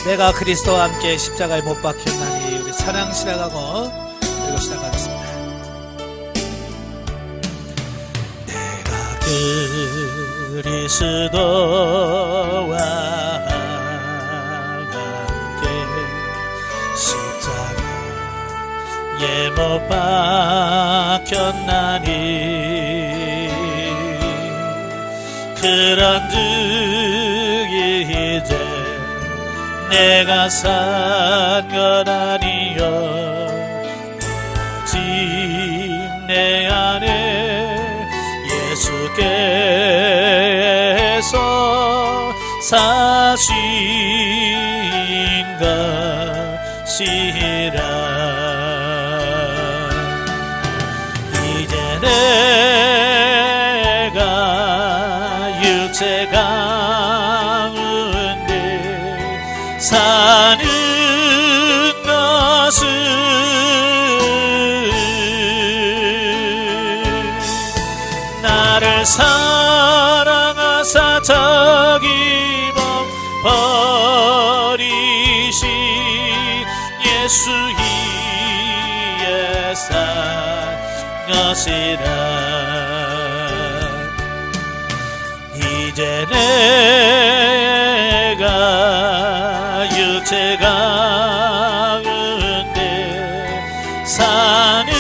내가 그리스도와 함께 십자가에 못 박혔나니. 우리 찬양 시작하고 그리고 시작하겠습니다. 내가 그리스도와 함께 십자가에 못 박혔나니. 그런즉 이제 내가 산 것 아니여 오직 내 안에 예수께서 사신 것이라. 이제 내가 육체 가운데 사는 것은 나를 사랑하사 저기만 버리신 예수 위에 산 것이라. 이제 내가 육체 가운데 사는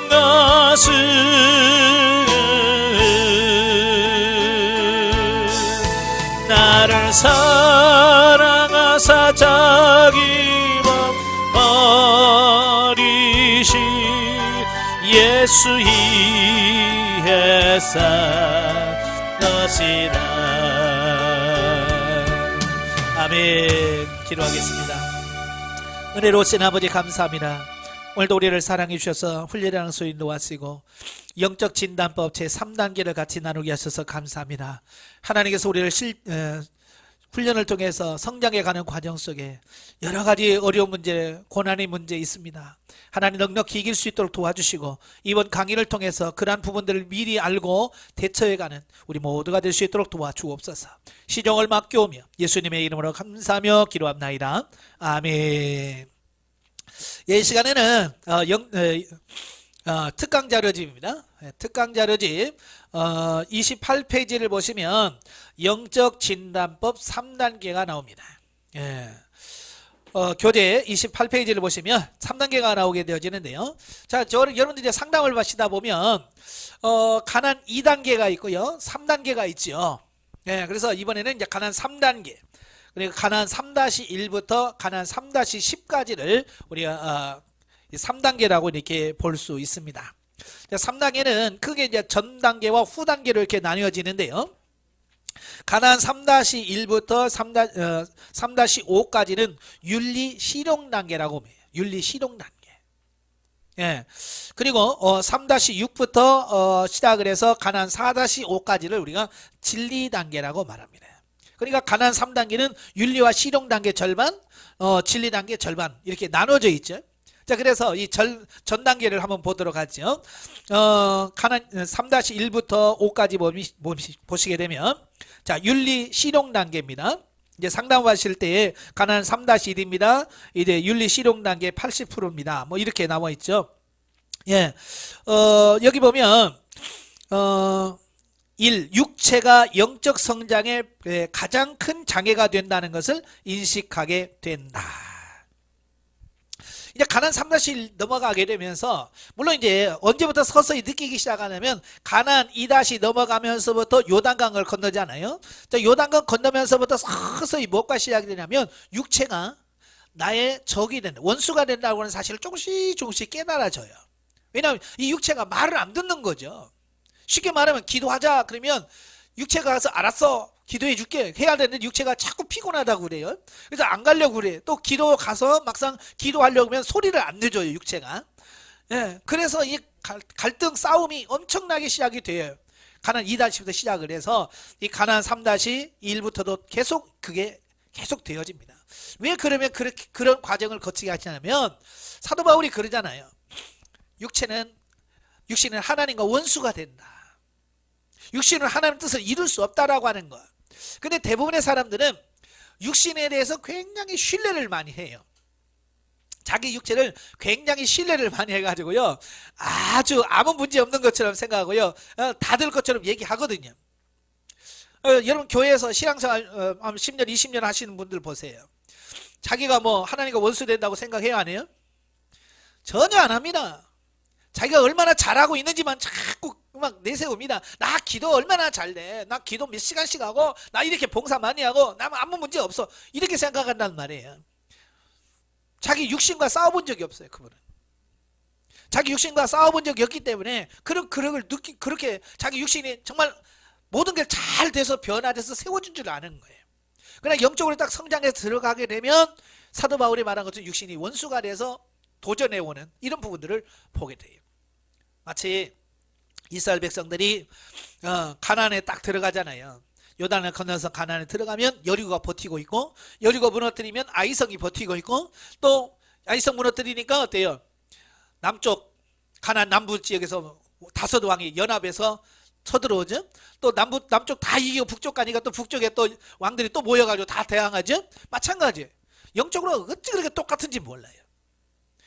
것은 나를 사랑하사 저기만 버리신 예수 위에 산 것이라. 아멘. 기도하겠습니다. 은혜로우신 아버지 감사합니다. 오늘도 우리를 사랑해 주셔서 훈련하는 소리 놓아쓰고 영적 진단법 제3단계를 같이 나누게 하셔서 감사합니다. 하나님께서 우리를 훈련을 통해서 성장해 가는 과정 속에 여러 가지 어려운 문제, 고난의 문제 있습니다. 하나님 넉넉히 이길 수 있도록 도와주시고 이번 강의를 통해서 그러한 부분들을 미리 알고 대처해가는 우리 모두가 될 수 있도록 도와주옵소서. 시종을 맡겨오며 예수님의 이름으로 감사하며 기도합나이다. 아멘. 이 시간에는 특강 자료집입니다. 특강 자료집 28페이지를 보시면 영적 진단법 3단계가 나옵니다. 교재 28페이지를 보시면 3단계가 나오게 되어지는데요. 자, 여러분들 이제 상담을 하시다 보면 가난 2단계가 있고요, 3단계가 있죠. 그래서 이번에는 이제 가난 3단계, 그리고 가난 3-1부터 가난 3-10까지를 우리가 3단계라고 이렇게 볼 수 있습니다. 3단계는 크게 이제 전 단계와 후 단계로 이렇게 나뉘어지는데요. 가난 3-1부터 3-5까지는 윤리 실용 단계라고 해요. 윤리 실용 단계. 그리고 3-6부터 시작을 해서 가난 4-5까지를 우리가 진리 단계라고 말합니다. 그러니까 가난 3단계는 윤리와 실용 단계 절반, 진리 단계 절반 이렇게 나눠져 있죠. 자, 그래서 이 전 단계를 한번 보도록 하죠. 가난 3-1부터 5까지 보시게 되면, 자, 윤리 실용 단계입니다. 이제 상담하실 때 가난 3-1입니다. 이제 윤리 실용 단계 80%입니다. 뭐 이렇게 나와 있죠. 여기 보면 1. 육체가 영적 성장에 가장 큰 장애가 된다는 것을 인식하게 된다. 이제 가난 3-1 넘어가게 되면서, 물론 이제 언제부터 서서히 느끼기 시작하냐면 가난 2- 넘어가면서부터 요단강을 건너잖아요. 자, 요단강 건너면서부터 서서히 뭐가 시작이 되냐면 육체가 나의 적이 된다, 원수가 된다고 하는 사실을 조금씩 깨달아져요. 왜냐하면 이 육체가 말을 안 듣는 거죠. 쉽게 말하면 기도하자 그러면 육체가 가서 알았어 기도해 줄게 해야 되는데 육체가 자꾸 피곤하다고 그래요. 그래서 안 가려고 그래. 또 기도 가서 막상 기도하려고 하면 소리를 안 내줘요, 육체가. 그래서 이 갈등 싸움이 엄청나게 시작이 돼요. 가난 2-부터 시작을 해서 이 가난 3-1부터도 계속 그게 계속 되어집니다. 왜 그러면 그런 과정을 거치게 하시냐면 사도 바울이 그러잖아요. 육신은 하나님과 원수가 된다. 육신은 하나님 뜻을 이룰 수 없다라고 하는 것. 근데 대부분의 사람들은 육신에 대해서 굉장히 신뢰를 많이 해요. 자기 육체를 굉장히 신뢰를 많이 해가지고요, 아주 아무 문제 없는 것처럼 생각하고요, 다 될 것처럼 얘기하거든요. 여러분 교회에서 신앙생활 10년 20년 하시는 분들 보세요. 자기가 뭐 하나님과 원수 된다고 생각해요, 안 해요? 전혀 안 합니다. 자기가 얼마나 잘하고 있는지만 자꾸 막 내세웁니다. 나 기도 얼마나 잘돼, 나 기도 몇 시간씩 하고, 나 이렇게 봉사 많이 하고, 나 아무 문제 없어, 이렇게 생각한단 말이에요. 자기 육신과 싸워본 적이 없어요. 그분은 자기 육신과 싸워본 적이 없기 때문에 그렇게 자기 육신이 정말 모든 게 잘 돼서 변화돼서 세워진 줄 아는 거예요. 그러나 영적으로 딱 성장해서 들어가게 되면 사도 바울이 말한 것처럼 육신이 원수가 돼서 도전해오는 이런 부분들을 보게 돼요. 마치 이스라엘 백성들이 가나안에 딱 들어가잖아요. 요단을 건너서 가나안에 들어가면 여리고가 버티고 있고, 여리고 무너뜨리면 아이성이 버티고 있고, 또 아이성 무너뜨리니까 어때요? 남쪽 가나안 남부 지역에서 5왕이 연합해서 쳐들어오죠. 또 남쪽 다 이기고 북쪽 가니까 또 북쪽에 또 왕들이 또 모여가지고 다 대항하죠. 마찬가지예요. 영적으로 어찌 그렇게 똑같은지 몰라요.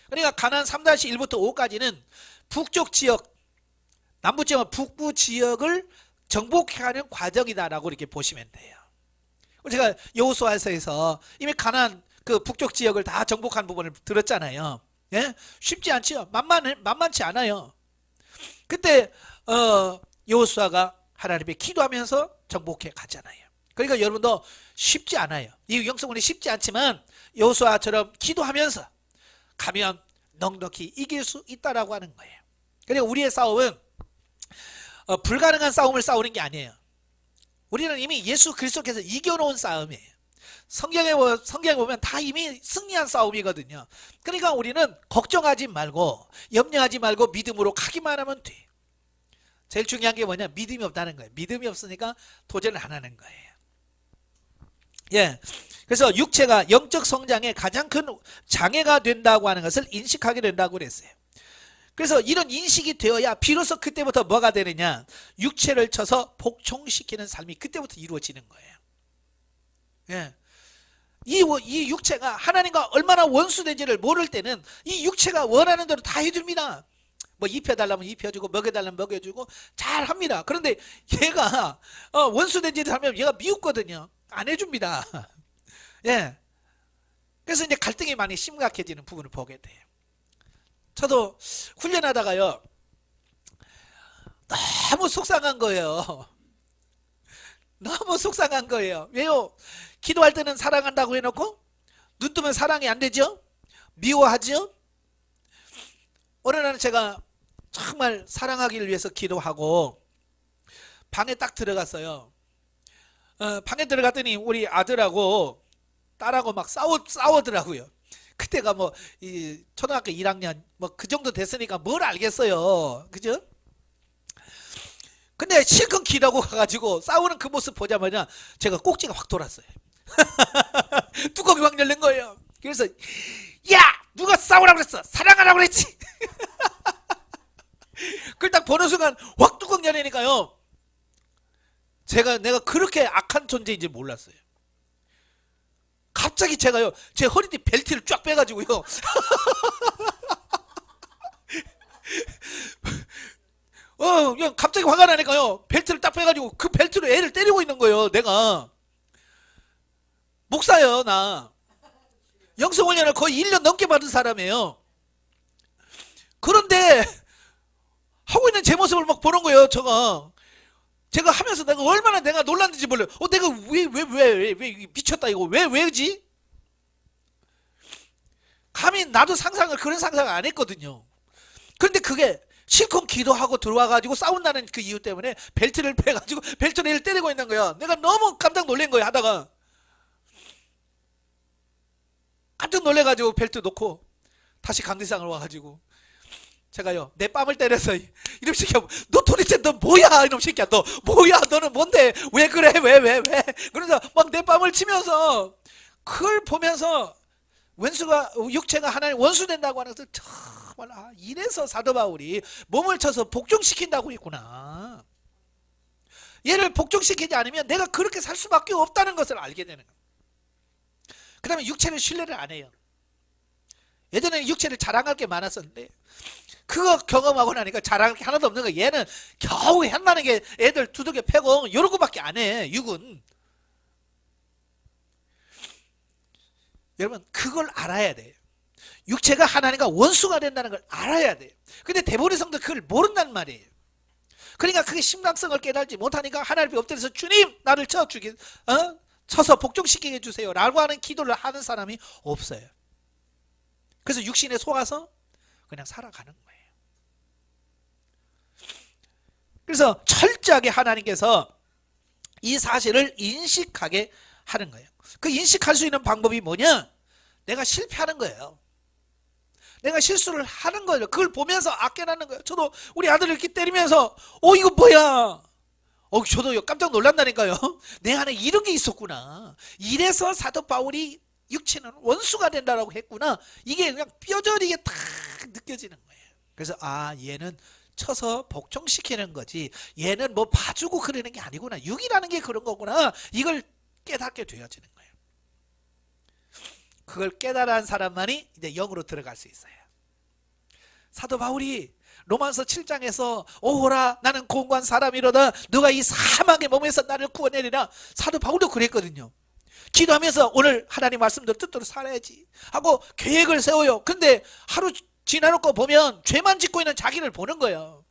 그러니까 가나안 3-1부터 5까지는 북쪽 지역, 남부 지역은 북부 지역을 정복해가는 과정이다라고 이렇게 보시면 돼요. 제가 여호수아서에서 이미 가나안 그 북쪽 지역을 다 정복한 부분을 들었잖아요. 예? 쉽지 않죠. 만만치 않아요. 그때 여호수아가 하나님께 기도하면서 정복해 가잖아요. 그러니까 여러분도 쉽지 않아요. 이 영성문이 쉽지 않지만 여호수아처럼 기도하면서 가면 넉넉히 이길 수 있다라고 하는 거예요. 그러니까 우리의 싸움은 불가능한 싸움을 싸우는 게 아니에요. 우리는 이미 예수 그리스도께서 이겨놓은 싸움이에요. 성경에 보면 다 이미 승리한 싸움이거든요. 그러니까 우리는 걱정하지 말고 염려하지 말고 믿음으로 가기만 하면 돼. 제일 중요한 게 뭐냐? 믿음이 없다는 거예요. 믿음이 없으니까 도전을 안 하는 거예요. 예. 그래서 육체가 영적 성장에 가장 큰 장애가 된다고 하는 것을 인식하게 된다고 그랬어요. 그래서 이런 인식이 되어야 비로소 그때부터 뭐가 되느냐? 육체를 쳐서 복종시키는 삶이 그때부터 이루어지는 거예요. 예. 이 육체가 하나님과 얼마나 원수된지를 모를 때는 이 육체가 원하는 대로 다 해줍니다. 뭐 입혀달라면 입혀주고 먹여달라면 먹여주고 잘 합니다. 그런데 얘가 원수된지를 하면 얘가 미웃거든요. 안 해줍니다. 예. 그래서 이제 갈등이 많이 심각해지는 부분을 보게 돼요. 저도 훈련하다가요, 너무 속상한 거예요. 너무 속상한 거예요. 왜요? 기도할 때는 사랑한다고 해놓고 눈 뜨면 사랑이 안 되죠? 미워하죠? 어느 날은 제가 정말 사랑하기를 위해서 기도하고 방에 딱 들어갔어요. 방에 들어갔더니 우리 아들하고 딸하고 막 싸우더라고요. 그때가 뭐 이 초등학교 1학년 뭐 그 정도 됐으니까 뭘 알겠어요. 그죠? 근데 실컷 기도하고 가가지고 싸우는 그 모습 보자마자 제가 꼭지가 확 돌았어요. 뚜껑이 확 열린 거예요. 그래서 야! 누가 싸우라고 그랬어? 사랑하라고 그랬지? 그걸 딱 보는 순간 확 뚜껑 열리니까요, 내가 그렇게 악한 존재인지 몰랐어요. 갑자기 제가요, 제 허리띠 벨트를 쫙 빼가지고요, 그냥 갑자기 화가 나니까요, 벨트를 딱 빼가지고 그 벨트로 애를 때리고 있는 거예요. 내가 목사예요. 나 영성훈련을 거의 1년 넘게 받은 사람이에요. 그런데 하고 있는 제 모습을 막 보는 거예요. 제가 하면서 내가 얼마나 내가 놀랐는지 몰라요. 내가 왜 미쳤다 이거 왜지? 감히 나도 그런 상상을 안 했거든요. 그런데 그게 실컷 기도하고 들어와가지고 싸운다는 그 이유 때문에 벨트를 빼가지고 벨트로 애를 때리고 있는 거야. 내가 너무 깜짝 놀란 거야. 하다가 깜짝 놀래가지고 벨트 놓고 다시 강대상을 와가지고 제가요, 내 뺨을 때려서 이놈 새끼야, 너 도대체 너 뭐야? 이놈 새끼야, 너 뭐야? 너는 뭔데? 왜 그래? 왜? 그러면서 막 내 뺨을 치면서 그걸 보면서 육체가 하나님 원수 된다고 하는 것을 정말 이래서 사도 바울이 몸을 쳐서 복종시킨다고 했구나. 얘를 복종시키지 않으면 내가 그렇게 살 수밖에 없다는 것을 알게 되는 거예요. 그 다음에 육체를 신뢰를 안 해요. 예전에는 육체를 자랑할 게 많았었는데 그거 경험하고 나니까 자랑할 게 하나도 없는 거야. 얘는 겨우 한다는 게 애들 두들겨 패고 이런 거밖에 안 해. 육은. 여러분 그걸 알아야 돼요. 육체가 하나님과 원수가 된다는 걸 알아야 돼요. 근데 대부분의 성도 그걸 모른단 말이에요. 그러니까 그게 심각성을 깨달지 못하니까 하나님 엎드려서 주님 나를 쳐서 복종시키게 해주세요 라고 하는 기도를 하는 사람이 없어요. 그래서 육신에 속아서 그냥 살아가는 거예요. 그래서 철저하게 하나님께서 이 사실을 인식하게 하는 거예요. 그 인식할 수 있는 방법이 뭐냐? 내가 실패하는 거예요. 내가 실수를 하는 거예요. 그걸 보면서 아껴나는 거예요. 저도 우리 아들을 이렇게 때리면서 이거 뭐야? 저도 깜짝 놀란다니까요. 내 안에 이런 게 있었구나. 이래서 사도 바울이 육체는 원수가 된다라고 했구나. 이게 그냥 뼈저리게 딱 느껴지는 거예요. 그래서 얘는 쳐서 복종시키는 거지. 얘는 뭐 봐주고 그러는 게 아니구나. 육이라는 게 그런 거구나. 이걸 깨닫게 되어지는 거예요. 그걸 깨달은 사람만이 이제 영으로 들어갈 수 있어요. 사도 바울이 로마서 7장에서 오호라 나는 공고한 사람이로다 누가 이 사망의 몸에서 나를 구원내리라. 사도 바울도 그랬거든요. 기도하면서 오늘 하나님 말씀대로 뜻대로 살아야지 하고 계획을 세워요. 근데 하루 지나놓고 보면 죄만 짓고 있는 자기를 보는 거예요.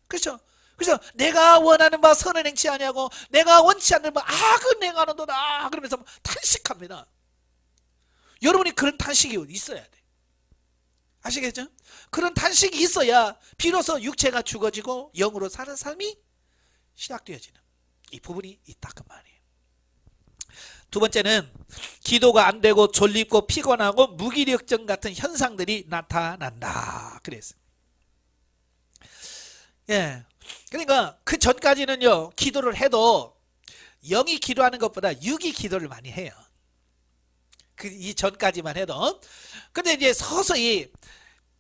그렇죠? 그래서 내가 원하는 바 선을 행치 아니하고 내가 원치 않는 바 악은 행하는도다 그러면서 탄식합니다. 여러분이 그런 탄식이 있어야 돼. 아시겠죠? 그런 탄식이 있어야 비로소 육체가 죽어지고 영으로 사는 삶이 시작되어지는 이 부분이 있다 그 말이에요. 두 번째는 기도가 안 되고 졸립고 피곤하고 무기력증 같은 현상들이 나타난다. 그랬어요. 예. 그러니까 그 전까지는요 기도를 해도 영이 기도하는 것보다 육이 기도를 많이 해요. 이 전까지만 해도. 근데 이제 서서히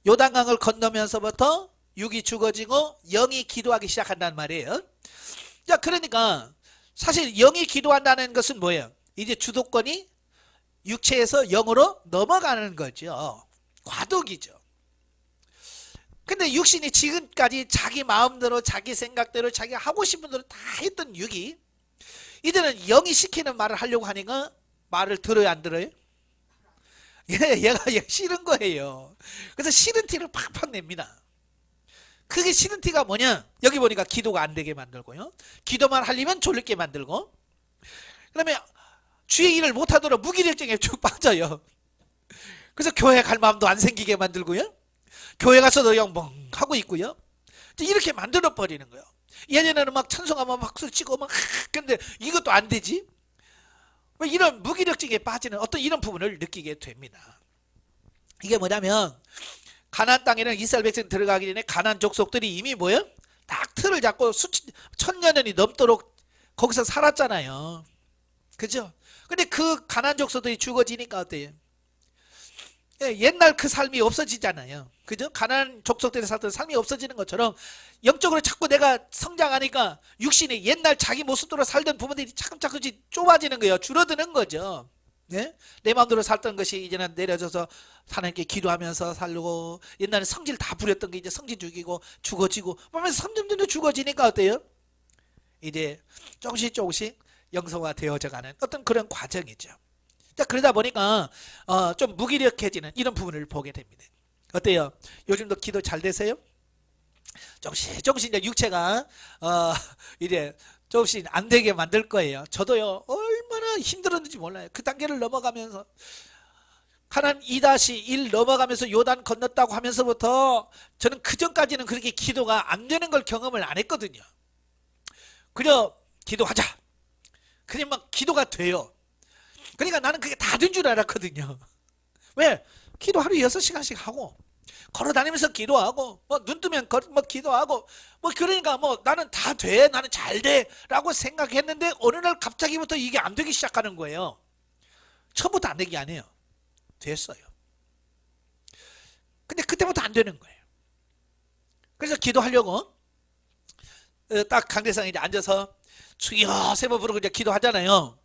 요단강을 건너면서부터 육이 죽어지고 영이 기도하기 시작한단 말이에요. 자, 그러니까 사실 영이 기도한다는 것은 뭐예요? 이제 주도권이 육체에서 영으로 넘어가는 거죠. 과도기죠. 근데 육신이 지금까지 자기 마음대로 자기 생각대로 자기가 하고 싶은 대로 다 했던 육이 이제는 영이 시키는 말을 하려고 하니까 말을 들어요 안 들어요? 얘가 싫은 거예요. 그래서 싫은 티를 팍팍 냅니다. 그게 싫은 티가 뭐냐? 여기 보니까 기도가 안 되게 만들고요. 기도만 하려면 졸리게 만들고 그 다음에 주의 일을 못하도록 무기력증에 쭉 빠져요. 그래서 교회 갈 마음도 안 생기게 만들고요. 교회 가서도 영봉 하고 있고요. 이렇게 만들어 버리는 거예요. 예전에는 막 찬송하면 박수 치고 막 근데 이것도 안 되지. 이런 무기력증에 빠지는 어떤 이런 부분을 느끼게 됩니다. 이게 뭐냐면 가나안 땅에는 이스라엘 백성 들어가기 전에 가나안 족속들이 이미 뭐예요? 딱 틀을 잡고 천여 년이 넘도록 거기서 살았잖아요. 그죠? 근데 그 가나안 족속들이 죽어지니까 어때요? 옛날 그 삶이 없어지잖아요. 그죠? 가나안 족속들이 살던 삶이 없어지는 것처럼 영적으로 자꾸 내가 성장하니까 육신이 옛날 자기 모습대로 살던 부분들이 차근차근 좁아지는 거예요. 줄어드는 거죠. 네? 내 마음대로 살던 것이 이제는 내려져서 하나님께 기도하면서 살고 옛날에 성질 다 부렸던 게 이제 성질 죽이고 죽어지고 보면서 점점 죽어지니까 어때요? 이제 조금씩 영성화 되어져 가는 어떤 그런 과정이죠. 자, 그러다 보니까 좀 무기력해지는 이런 부분을 보게 됩니다. 어때요? 요즘도 기도 잘 되세요? 조금씩 이제 육체가 이제 조금씩 안 되게 만들 거예요. 저도요 얼마나 힘들었는지 몰라요. 그 단계를 넘어가면서 가나안 2-1 넘어가면서 요단 건넜다고 하면서부터 저는 그 전까지는 그렇게 기도가 안 되는 걸 경험을 안 했거든요. 그냥 기도하자. 그냥 막 기도가 돼요. 그러니까 나는 그게 다 된 줄 알았거든요. 왜? 기도 하루 6시간씩 하고 걸어다니면서 기도하고 눈 뜨면 기도하고 그러니까 나는 다 돼. 나는 잘 돼. 라고 생각했는데 어느 날 갑자기부터 이게 안 되기 시작하는 거예요. 처음부터 안 되기 아니에요. 됐어요. 근데 그때부터 안 되는 거예요. 그래서 기도하려고 딱 강대상에 이제 앉아서 주여 세 번 부르고 이제 기도하잖아요.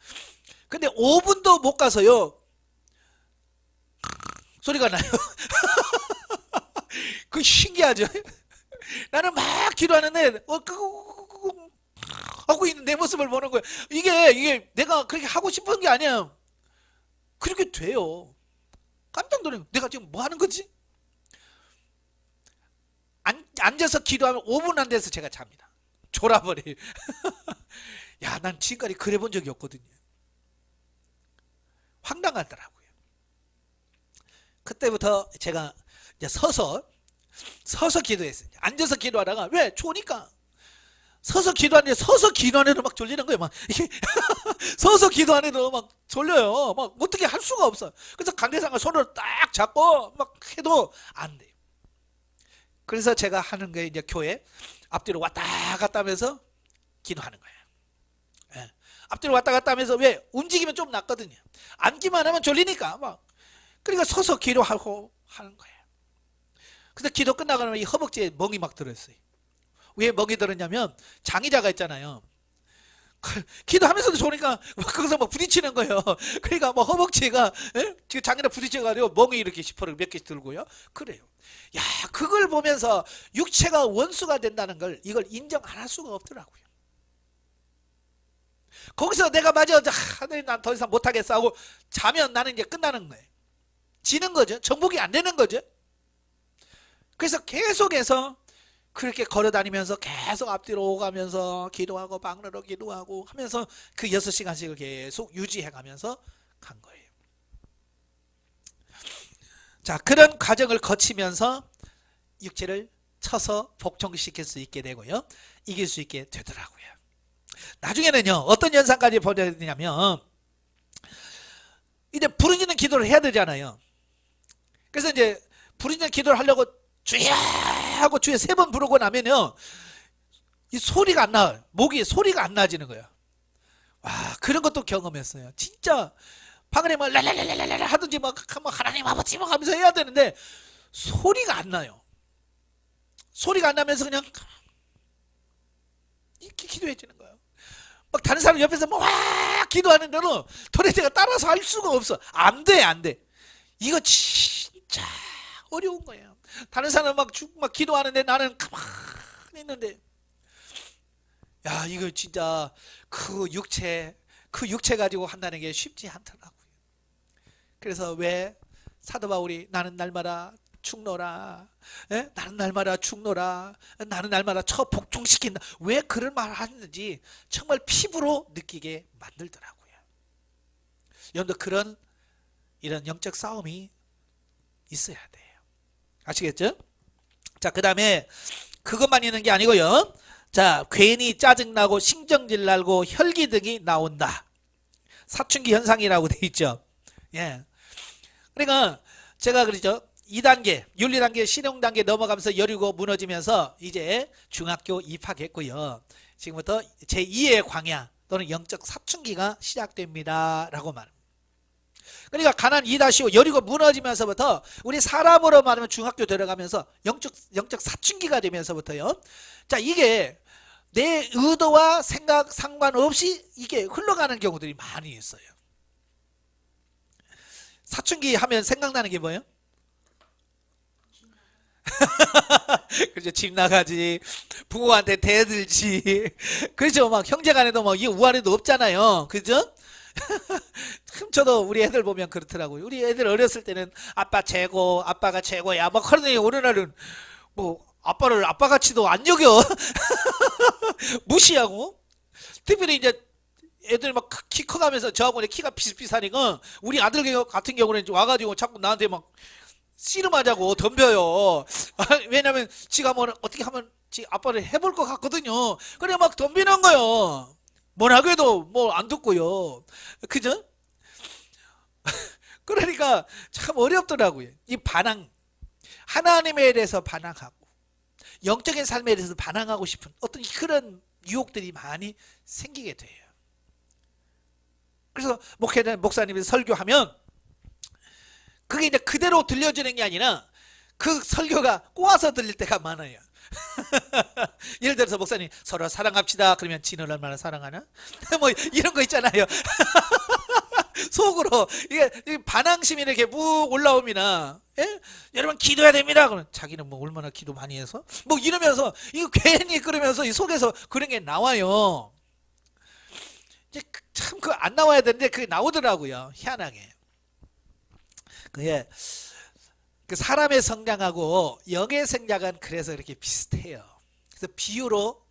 근데 5분도 못 가서요 소리가 나요. 그 신기하죠. 나는 막 기도하는데 하고 있는 내 모습을 보는 거예요. 이게 내가 그렇게 하고 싶은 게 아니야. 그렇게 돼요. 깜짝 놀라요. 내가 지금 뭐 하는 거지? 앉아서 기도하면 5분 안 돼서 제가 잡니다. 졸아버려요. 야, 난 지금까지 그래 본 적이 없거든요. 황당하더라고요. 그때부터 제가 이제 서서 기도했어요. 앉아서 기도하다가 왜? 좋으니까. 서서 기도하는데도 막 졸리는 거예요. 막 서서 기도하는데도 막 졸려요. 막 어떻게 할 수가 없어. 그래서 강대상을 손으로 딱 잡고 막 해도 안 돼요. 그래서 제가 하는 게 이제 교회 앞뒤로 왔다 갔다 하면서 기도하는 거예요. 예. 앞뒤로 왔다 갔다 하면서 왜? 움직이면 좀 낫거든요. 앉기만 하면 졸리니까 막. 그러니까 서서 기도하고 하는 거예요. 근데 기도 끝나고 나면 이 허벅지에 멍이 막 들었어요. 왜 멍이 들었냐면 장의자가 있잖아요. 기도하면서도 좋으니까 거기서 막 부딪히는 거예요. 그러니까 뭐 허벅지가 장이랑 부딪혀가지고 멍이 이렇게 10%몇 개씩 들고요. 그래요. 야, 그걸 보면서 육체가 원수가 된다는 걸 이걸 인정 안 할 수가 없더라고요. 거기서 내가 맞아 하늘이 난 더 이상 못하겠어 하고 자면 나는 이제 끝나는 거예요. 지는 거죠. 정복이 안 되는 거죠. 그래서 계속해서 그렇게 걸어다니면서 계속 앞뒤로 오가면서 기도하고 방으로 기도하고 하면서 그 6시간씩을 계속 유지해가면서 간 거예요. 자, 그런 과정을 거치면서 육체를 쳐서 복종시킬 수 있게 되고요. 이길 수 있게 되더라고요. 나중에는요, 어떤 현상까지 보게 되냐면 이제 부르짖는 기도를 해야 되잖아요. 그래서 이제 부르짖는 기도를 하려고 주여 하고 주여 3번 부르고 나면요 이 소리가 안 나요. 목이 소리가 안 나지는 거예요. 와, 그런 것도 경험했어요. 진짜 방언에 막 랄랄랄랄랄 하든지 막 하나님 아버지 막 하면서 해야 되는데 소리가 안 나요. 소리가 안 나면서 그냥 이렇게 기도해지는 거예요. 막 다른 사람 옆에서 막 와 기도하는데도 도대체가 따라서 할 수가 없어. 안 돼. 이거 진짜 어려운 거예요. 다른 사람 막 기도하는데 나는 가만히 있는데, 야, 이거 진짜 그 육체 가지고 한다는 게 쉽지 않더라고요. 그래서 왜 사도 바울이 나는 날마다 죽노라, 나는 날마다 죽노라, 나는 날마다 처 복종시킨다, 왜 그런 말을 하는지 정말 피부로 느끼게 만들더라고요. 여러분들 이런 영적 싸움이 있어야 돼요. 아시겠죠? 자, 그 다음에 그것만 있는 게 아니고요. 자, 괜히 짜증나고 신경질 나고 혈기 등이 나온다. 사춘기 현상이라고 돼 있죠. 예. 그러니까 제가 그러죠. 2단계, 윤리단계, 실용단계 넘어가면서 여리고 무너지면서 이제 중학교 입학했고요. 지금부터 제2의 광야 또는 영적 사춘기가 시작됩니다. 라고 말합니다. 그러니까 가난 2-5 여리고 무너지면서부터 우리 사람으로 말하면 중학교 들어가면서 영적 사춘기가 되면서부터요. 자, 이게 내 의도와 생각 상관없이 이게 흘러가는 경우들이 많이 있어요. 사춘기 하면 생각나는 게 뭐예요? 그렇죠. 집 나가지, 부모한테 대들지, 그렇죠. 막 형제간에도 뭐 이 우아래도 없잖아요. 그죠? 참 저도 우리 애들 보면 그렇더라고요. 우리 애들 어렸을 때는 아빠 최고, 아빠가 최고야. 막 그러더니 어느 날은 뭐 아빠를 아빠같이도 안 여겨. 무시하고. 특별히 이제 애들 막 키 커가면서 저하고 키가 비슷비슷하니까 우리 아들 같은 경우는 와가지고 자꾸 나한테 막 씨름하자고 덤벼요. 왜냐면 지가 뭐 어떻게 하면 지 아빠를 해볼 것 같거든요. 그래 막 덤비는 거요. 뭐라고해도 뭐 안 듣고요. 그죠? 그러니까 참 어렵더라고요. 이 반항, 하나님에 대해서 반항하고 영적인 삶에 대해서 반항하고 싶은 어떤 그런 유혹들이 많이 생기게 돼요. 그래서 목사님이 설교하면 그게 이제 그대로 들려주는 게 아니라 그 설교가 꼬아서 들릴 때가 많아요. 예를 들어서 목사님 서로 사랑합시다 그러면 진을 얼마나 사랑하나? 뭐 이런 거 있잖아요. 속으로 이게 반항심이 이렇게 묵 올라옵니다. 예? 여러분 기도해야 됩니다. 그러면 자기는 뭐 얼마나 기도 많이 해서 뭐 이러면서 이거 괜히 그러면서 이 속에서 그런 게 나와요. 이제 참 그 안 나와야 되는데 그게 나오더라고요. 희한하게. 그게 그 사람의 성장하고 영의 성장은 그래서 이렇게 비슷해요. 그래서 비유로,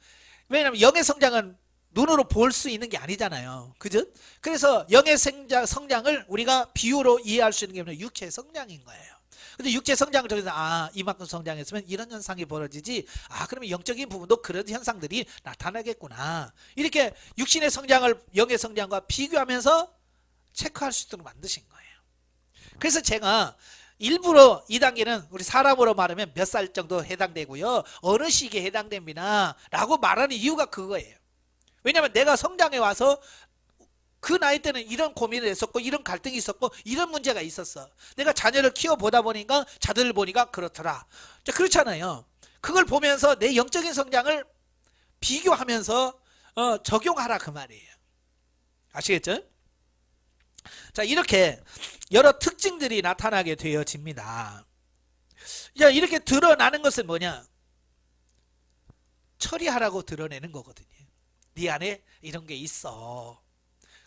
왜냐하면 영의 성장은 눈으로 볼 수 있는 게 아니잖아요. 그죠? 그래서 영의 성장을 우리가 비유로 이해할 수 있는 게 뭐냐, 육체의 성장인 거예요. 근데 육체 성장을 통해서 이만큼 성장했으면 이런 현상이 벌어지지, 그러면 영적인 부분도 그런 현상들이 나타나겠구나, 이렇게 육신의 성장을 영의 성장과 비교하면서 체크할 수 있도록 만드신 거예요. 그래서 제가 일부러 2단계는 우리 사람으로 말하면 몇 살 정도 해당되고요, 어느 시기에 해당됩니다 라고 말하는 이유가 그거예요. 왜냐하면 내가 성장해 와서 그 나이 때는 이런 고민을 했었고, 이런 갈등이 있었고, 이런 문제가 있었어. 내가 자녀를 키워보다 보니까, 자들을 보니까 그렇더라. 그렇잖아요. 그걸 보면서 내 영적인 성장을 비교하면서 적용하라 그 말이에요. 아시겠죠? 자, 이렇게 여러 특징들이 나타나게 되어집니다. 이렇게 드러나는 것은 뭐냐? 처리하라고 드러내는 거거든요. 네 안에 이런 게 있어.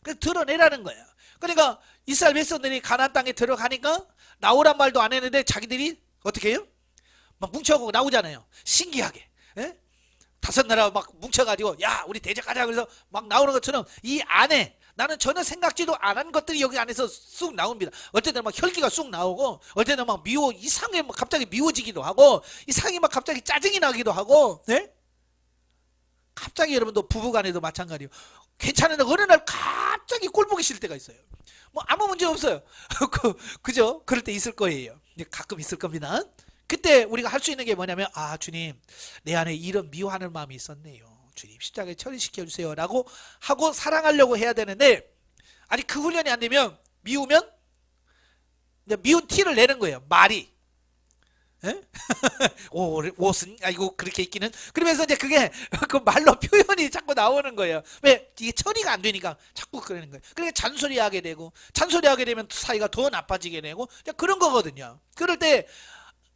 그래서 드러내라는 거예요. 그러니까 이스라엘 백성들이 가나안 땅에 들어가니까 나오란 말도 안 했는데 자기들이 어떻게 해요? 막 뭉쳐가고 나오잖아요. 신기하게. 예? 5나라 막 뭉쳐가지고 야 우리 대적하자 그래서 막 나오는 것처럼 이 안에 나는 전혀 생각지도 않은 것들이 여기 안에서 쑥 나옵니다. 어쨌든 막 혈기가 쑥 나오고, 어쨌든 막 이상하게 막 갑자기 미워지기도 하고, 이상하게 막 갑자기 짜증이 나기도 하고, 네? 갑자기 여러분도 부부간에도 마찬가지예요. 괜찮은데 어느 날 갑자기 꼴 보기 싫을 때가 있어요. 뭐 아무 문제 없어요. 그죠? 그럴 때 있을 거예요. 가끔 있을 겁니다. 그때 우리가 할 수 있는 게 뭐냐면, 주님, 내 안에 이런 미워하는 마음이 있었네요. 주님, 십자가에 처리시켜 주세요 라고 하고 사랑하려고 해야 되는데, 아니 그 훈련이 안 되면 미우면 미운 티를 내는 거예요. 말이. 옷은 아이고 그렇게 있기는, 그러면서 이제 그게 그 말로 표현이 자꾸 나오는 거예요. 왜? 이게 처리가 안 되니까 자꾸 그러는 거예요. 그러니까 잔소리하게 되고, 잔소리하게 되면 사이가 더 나빠지게 되고, 그런 거거든요. 그럴 때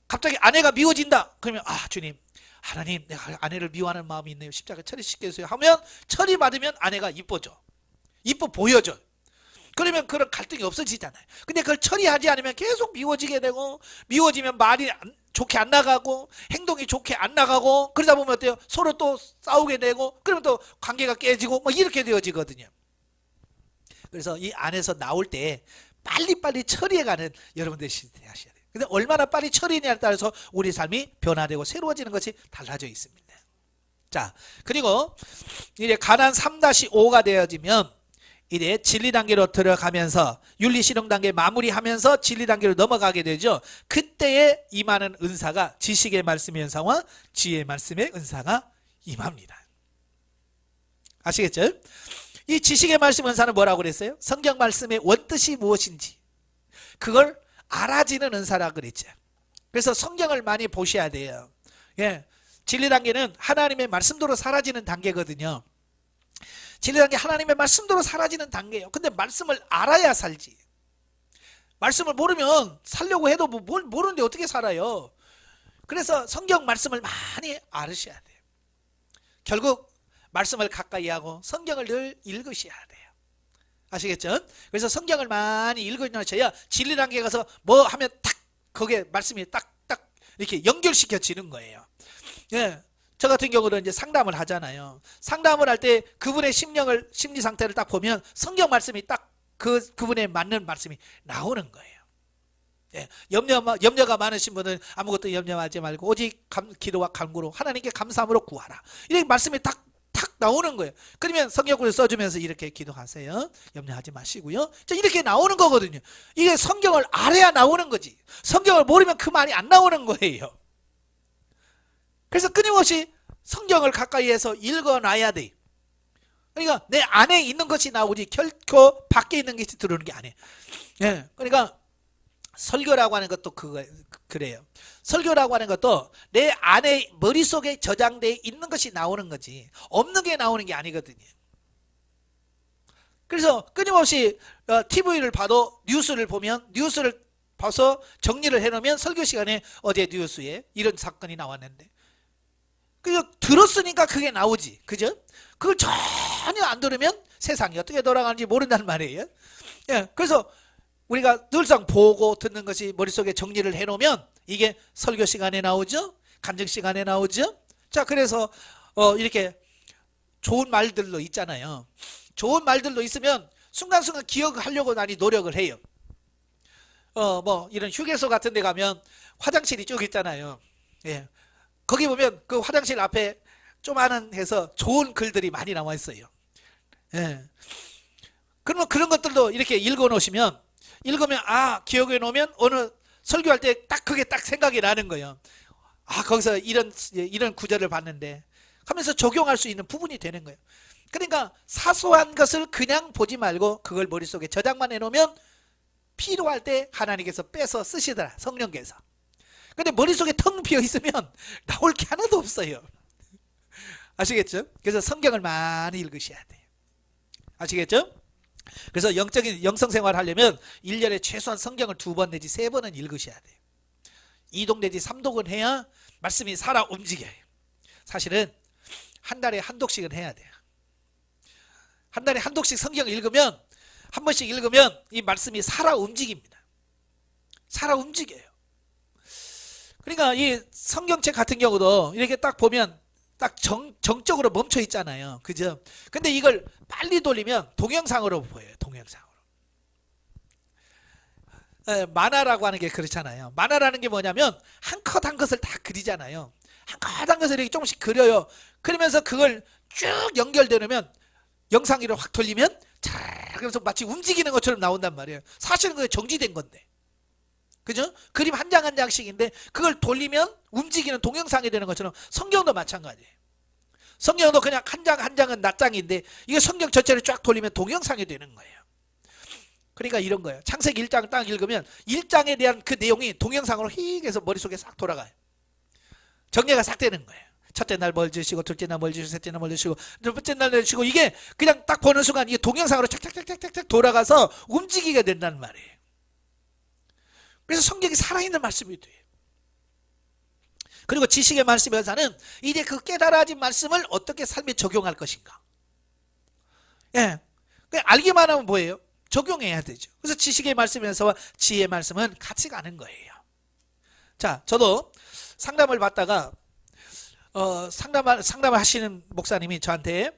갑자기 아내가 미워진다 그러면 주님, 하나님, 내가 아내를 미워하는 마음이 있네요. 십자가 처리시켜주세요 하면, 처리받으면 아내가 이뻐져. 이뻐 보여져. 그러면 그런 갈등이 없어지잖아요. 근데 그걸 처리하지 않으면 계속 미워지게 되고, 미워지면 말이 좋게 안 나가고, 행동이 좋게 안 나가고, 그러다 보면 어때요? 서로 또 싸우게 되고, 그러면 또 관계가 깨지고, 뭐 이렇게 되어지거든요. 그래서 이 안에서 나올 때 빨리빨리 처리해가는 여러분들이 하셔야 돼요. 근데 얼마나 빨리 처리냐에 따라서 우리 삶이 변화되고 새로워지는 것이 달라져 있습니다. 자, 그리고 이제 가난 3-5가 되어지면 이제 진리 단계로 들어가면서 윤리 실용 단계 마무리하면서 진리 단계로 넘어가게 되죠. 그때에 임하는 은사가 지식의 말씀의 은사와 지혜의 말씀의 은사가 임합니다. 아시겠죠? 이 지식의 말씀 은사는 뭐라고 그랬어요? 성경 말씀의 원뜻이 무엇인지 그걸 알아지는 은사라고 그랬죠. 그래서 성경을 많이 보셔야 돼요. 예, 진리 단계는 하나님의 말씀대로 사라지는 단계거든요. 진리 단계 하나님의 말씀대로 사라지는 단계예요. 근데 말씀을 알아야 살지. 말씀을 모르면 살려고 해도 뭘 모르는데 어떻게 살아요. 그래서 성경 말씀을 많이 알으셔야 돼요. 결국 말씀을 가까이 하고 성경을 늘 읽으셔야 돼요. 아시겠죠? 그래서 성경을 많이 읽으셔야 진리 단계에 가서 뭐 하면 딱 거기에 말씀이 딱 이렇게 연결시켜지는 거예요. 예. 저 같은 경우는 이제 상담을 하잖아요. 상담을 할 때 그분의 심리 상태를 딱 보면 성경 말씀이 딱 그분에 맞는 말씀이 나오는 거예요. 예, 염려가 많으신 분은 아무것도 염려하지 말고 오직 기도와 간구로 하나님께 감사함으로 구하라. 이렇게 말씀이 딱 나오는 거예요. 그러면 성경을 써주면서 이렇게 기도하세요. 염려하지 마시고요. 자, 이렇게 나오는 거거든요. 이게 성경을 알아야 나오는 거지. 성경을 모르면 그 말이 안 나오는 거예요. 그래서 끊임없이 성경을 가까이 해서 읽어놔야 돼. 그러니까 내 안에 있는 것이 나오지 결코 밖에 있는 것이 들어오는 게 아니에요. 예, 그러니까 설교라고 하는 것도 그래요. 설교라고 하는 것도 내 안에 머릿속에 저장되어 있는 것이 나오는 거지 없는 게 나오는 게 아니거든요. 그래서 끊임없이 TV를 봐도 뉴스를 보면 뉴스를 봐서 정리를 해놓으면 설교 시간에 어제 뉴스에 이런 사건이 나왔는데 그죠? 들었으니까 그게 나오지. 그죠? 그걸 전혀 안 들으면 세상이 어떻게 돌아가는지 모른다는 말이에요. 예, 그래서 우리가 늘상 보고 듣는 것이 머릿속에 정리를 해놓으면 이게 설교 시간에 나오죠. 간증 시간에 나오죠. 자, 그래서 이렇게 좋은 말들도 있잖아요. 좋은 말들도 있으면 순간순간 기억하려고 많이 노력을 해요. 뭐 이런 휴게소 같은 데 가면 화장실이 쭉 있잖아요. 예. 거기 보면 그 화장실 앞에 조그마한 해서 좋은 글들이 많이 나와 있어요. 예. 그러면 그런 것들도 이렇게 읽어 놓으시면 읽으면 기억해 놓으면 어느 설교할 때 딱 그게 딱 생각이 나는 거예요. 거기서 이런 구절을 봤는데 하면서 적용할 수 있는 부분이 되는 거예요. 그러니까 사소한 것을 그냥 보지 말고 그걸 머릿속에 저장만 해놓으면 필요할 때 하나님께서 빼서 쓰시더라, 성령께서. 근데 머릿속에 텅 비어 있으면 나올 게 하나도 없어요. 아시겠죠? 그래서 성경을 많이 읽으셔야 돼요. 아시겠죠? 그래서 영적인 영성생활 하려면 1년에 최소한 성경을 2번 내지 3번은 읽으셔야 돼요. 2독 내지 3독은 해야 말씀이 살아 움직여요. 사실은 한 달에 한 독씩은 해야 돼요. 한 달에 한 독씩 성경을 읽으면 한 번씩 읽으면 이 말씀이 살아 움직입니다. 살아 움직여요. 그러니까 이 성경책 같은 경우도 이렇게 딱 보면 딱 정적으로 멈춰 있잖아요. 그죠? 근데 이걸 빨리 돌리면 동영상으로 보여요. 동영상으로. 만화라고 하는 게 그렇잖아요. 만화라는 게 뭐냐면 한 컷 한 것을 다 그리잖아요. 한 컷 한 것을 이렇게 조금씩 그려요. 그러면서 그걸 쭉 연결되면 영상기를 확 돌리면 잘 그래서 마치 움직이는 것처럼 나온단 말이에요. 사실은 그게 정지된 건데. 그죠? 그림 한 장 한 장씩인데 그걸 돌리면 움직이는 동영상이 되는 것처럼 성경도 마찬가지예요. 성경도 그냥 한 장 한 장은 낱장인데 이게 성경 전체를 쫙 돌리면 동영상이 되는 거예요. 그러니까 이런 거예요. 창세기 1장을 딱 읽으면 1장에 대한 그 내용이 동영상으로 휙 해서 머릿속에 싹 돌아가요. 정리가 싹 되는 거예요. 첫째 날 뭘 지으시고 둘째 날 뭘 지으시고 셋째 날 뭘 지으시고 네 번째 날 지으시고 이게 그냥 딱 보는 순간 이게 동영상으로 착착착착착 돌아가서 움직이게 된다는 말이에요. 그래서 성경이 살아있는 말씀이 돼요. 그리고 지식의 말씀 연사는 이제 그 깨달아진 말씀을 어떻게 삶에 적용할 것인가. 예, 알기만 하면 뭐예요? 적용해야 되죠. 그래서 지식의 말씀 연사와 지혜의 말씀은 같이 가는 거예요. 자, 저도 상담을 받다가 상담을 하시는 목사님이 저한테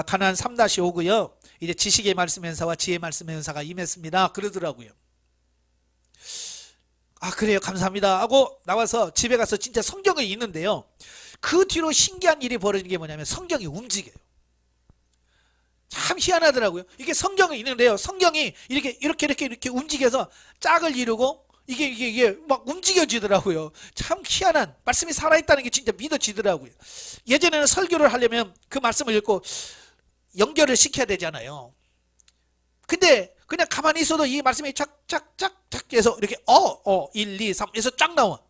가나안 3-5고요. 이제 지식의 말씀 연사와 지혜의 말씀 연사가 임했습니다. 그러더라고요. 그래요, 감사합니다 하고 나와서 집에 가서 진짜 성경을 읽는데요, 그 뒤로 신기한 일이 벌어진 게 뭐냐면 성경이 움직여요. 참 희한하더라고요. 이게 성경을 읽는데요, 성경이 이렇게 움직여서 짝을 이루고 이게 막 움직여지더라고요. 참 희한한 말씀이 살아있다는 게 진짜 믿어지더라고요. 예전에는 설교를 하려면 그 말씀을 읽고 연결을 시켜야 되잖아요. 근데 그냥 가만히 있어도 이 말씀이 착착착착 해서 이렇게 1, 2, 3 해서 쫙 나와.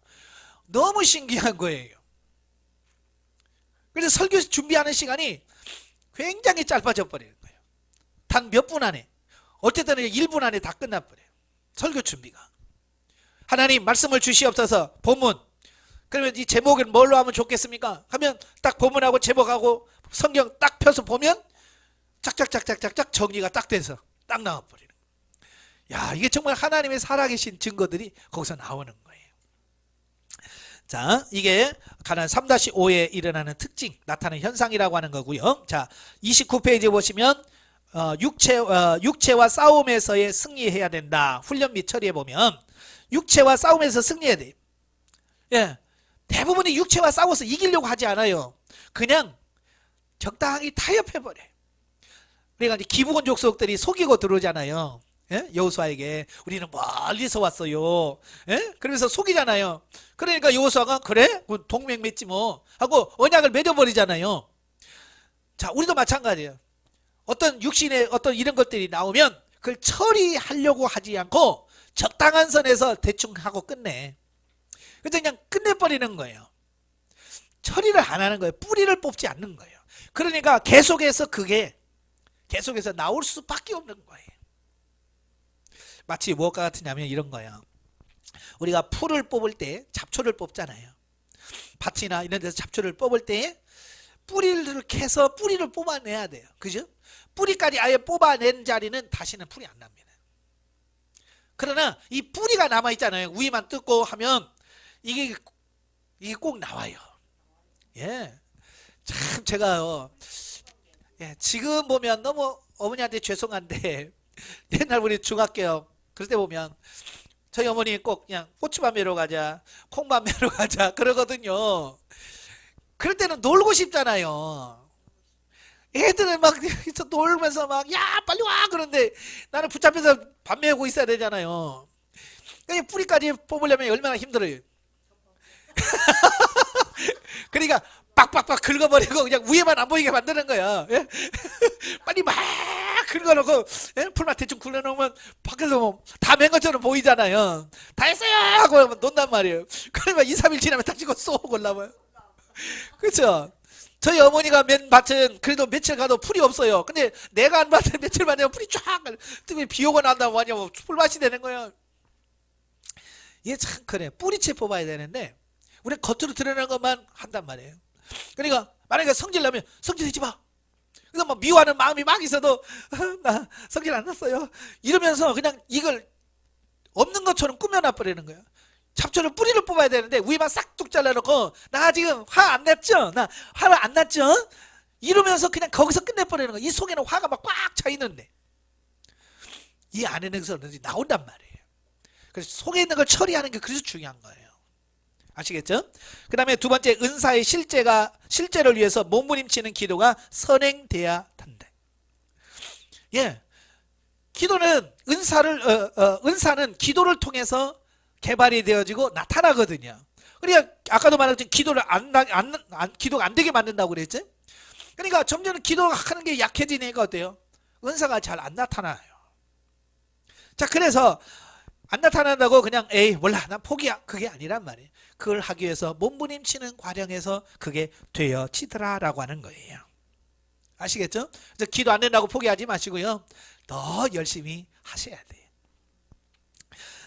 너무 신기한 거예요. 그래서 설교 준비하는 시간이 굉장히 짧아져 버리는 거예요. 단 몇 분 안에, 어떨 때는 1분 안에 다 끝나버려요. 설교 준비가. 하나님 말씀을 주시옵소서. 본문. 그러면 이 제목을 뭘로 하면 좋겠습니까? 하면 딱 본문하고 제목하고 성경 딱 펴서 보면 착착착착착 정리가 딱 돼서 딱 나와버리는 거예요. 야, 이게 정말 하나님의 살아계신 증거들이 거기서 나오는 거예요. 자, 이게 가나안 3-5에 일어나는 특징, 나타나는 현상이라고 하는 거고요. 자, 29페이지 보시면 육체와 싸움에서의 승리해야 된다. 훈련 및 처리해 보면 육체와 싸움에서 승리해야 돼요. 예, 대부분이 육체와 싸워서 이기려고 하지 않아요. 그냥 적당히 타협해버려요. 그러니까 이제 기브온 족속들이 속이고 들어오잖아요. 예? 여호수아에게 우리는 멀리서 왔어요. 예? 그러면서 속이잖아요. 그러니까 여호수아가 그래? 동맹 맺지 뭐 하고 언약을 맺어버리잖아요. 자, 우리도 마찬가지예요. 어떤 육신의 어떤 이런 것들이 나오면 그걸 처리하려고 하지 않고 적당한 선에서 대충 하고 끝내. 그래서 그냥 끝내버리는 거예요. 처리를 안 하는 거예요. 뿌리를 뽑지 않는 거예요. 그러니까 계속해서 그게 계속해서 나올 수밖에 없는 거예요. 마치 무엇과 같으냐면 이런 거예요. 우리가 풀을 뽑을 때 잡초를 뽑잖아요. 밭이나 이런 데서 잡초를 뽑을 때 뿌리를 캐서 뿌리를 뽑아내야 돼요. 그죠? 뿌리까지 아예 뽑아낸 자리는 다시는 풀이 안 납니다. 그러나 이 뿌리가 남아있잖아요. 위만 뜯고 하면 이게 꼭 나와요. 예. 참 제가요. 예, 지금 보면 너무 어머니한테 죄송한데 옛날 우리 중학교 그럴 때 보면 저희 어머니 꼭 그냥 고추밥 매러 가자, 콩밥 매러 가자 그러거든요. 그럴 때는 놀고 싶잖아요. 애들은 막 놀면서 막 야 빨리 와 그런데 나는 붙잡혀서 밥 메우고 있어야 되잖아요. 그러니까 뿌리까지 뽑으려면 얼마나 힘들어요. 그러니까 빡빡빡 긁어버리고 그냥 위에만 안 보이게 만드는 거야. 예? 빨리 막 긁어놓고 예? 풀만 대충 굴려놓으면 밖에서 뭐 다 맨 것처럼 보이잖아요. 다 했어요 하고 논단 말이에요. 그러면 2, 3일 지나면 다시 쏙 올라와요. 그렇죠? 저희 어머니가 맨 밭은 그래도 며칠 가도 풀이 없어요. 근데 내가 한 밭은 며칠 만에 풀이 쫙 뜨면 비 오고 난다면 완전 풀밭이 되는 거예요. 이게 참 그래. 뿌리채 뽑아야 되는데 우리 겉으로 드러나는 것만 한단 말이에요. 그러니까 만약에 성질 나면 성질 내지 마. 그래서 뭐 미워하는 마음이 막 있어도 나 성질 안 났어요. 이러면서 그냥 이걸 없는 것처럼 꾸며놔 버리는 거예요. 잡초를 뿌리를 뽑아야 되는데 위만 싹둑 잘라놓고 나 지금 화 안 났죠? 나 화를 안 났죠? 이러면서 그냥 거기서 끝내버리는 거예요. 이 속에는 화가 막 꽉 차 있는데 이 안에는 나온단 말이에요. 그래서 속에 있는 걸 처리하는 게 그래서 중요한 거예요. 아시겠죠? 그 다음에 두 번째 은사의 실제를 위해서 몸부림치는 기도가 선행돼야 한다. 예, 기도는 은사는 기도를 통해서 개발이 되어지고 나타나거든요. 그러니까 아까도 말했지만 기도를 기도가 안 되게 만든다고 그랬죠? 그러니까 점점 기도하는 게 약해지니까 어때요? 은사가 잘 안 나타나요. 자, 그래서 안 나타난다고 그냥 에이 몰라 난 포기야 그게 아니란 말이에요. 그걸 하기 위해서 몸부림치는 과정에서 그게 되어지더라 라고 하는 거예요. 아시겠죠? 그래서 기도 안 된다고 포기하지 마시고요. 더 열심히 하셔야 돼요.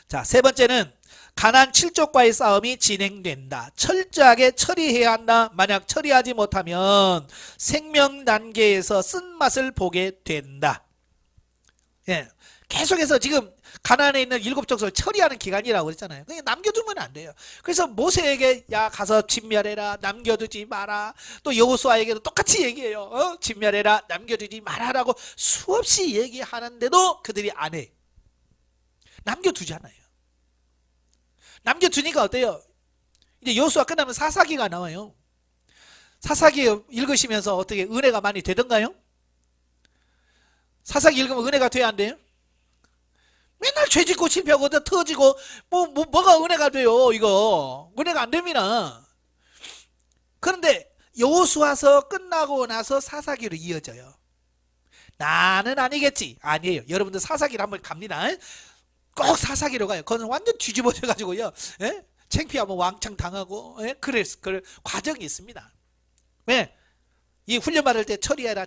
자, 세 번째는 가난 7족과의 싸움이 진행된다. 철저하게 처리해야 한다. 만약 처리하지 못하면 생명 단계에서 쓴맛을 보게 된다. 예, 계속해서 지금 가나안에 있는 7족속을 처리하는 기간이라고 그랬잖아요. 그냥 남겨두면 안 돼요. 그래서 모세에게 야 가서 진멸해라, 남겨두지 마라. 또 여호수아에게도 똑같이 얘기해요. 진멸해라, 남겨두지 마라라고 수없이 얘기하는데도 그들이 안 해. 남겨두잖아요. 남겨두니까 어때요? 이제 여호수아 끝나면 사사기가 나와요. 사사기 읽으시면서 어떻게 은혜가 많이 되던가요? 사사기 읽으면 은혜가 돼야 안 돼요? 맨날 죄짓고 실패하고 터지고 뭐가 은혜가 돼요? 이거 은혜가 안 됩니다. 그런데 여호수아서 끝나고 나서 사사기로 이어져요. 나는 아니겠지. 아니에요. 여러분들 사사기를 한번 갑니다. 꼭 사사기로 가요. 그건 완전 뒤집어져 가지고요. 예? 창피하면 왕창 당하고 예? 그럴 과정이 있습니다. 왜? 이 훈련 받을 때 처리해라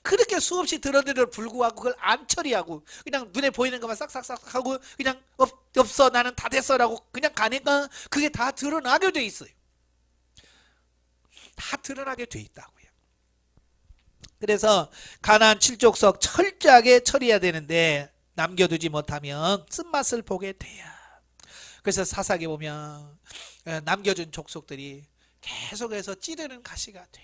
그렇게 수없이 들어드려 불구하고 그걸 안 처리하고 그냥 눈에 보이는 것만 싹싹싹 하고 그냥 없어 나는 다 됐어라고 그냥 가니까 그게 다 드러나게 돼 있어요. 다 드러나게 돼 있다고요. 그래서 가나안 7족속 철저하게 처리해야 되는데 남겨두지 못하면 쓴맛을 보게 돼요. 그래서 사사기 보면 남겨준 족속들이 계속해서 찌르는 가시가 돼.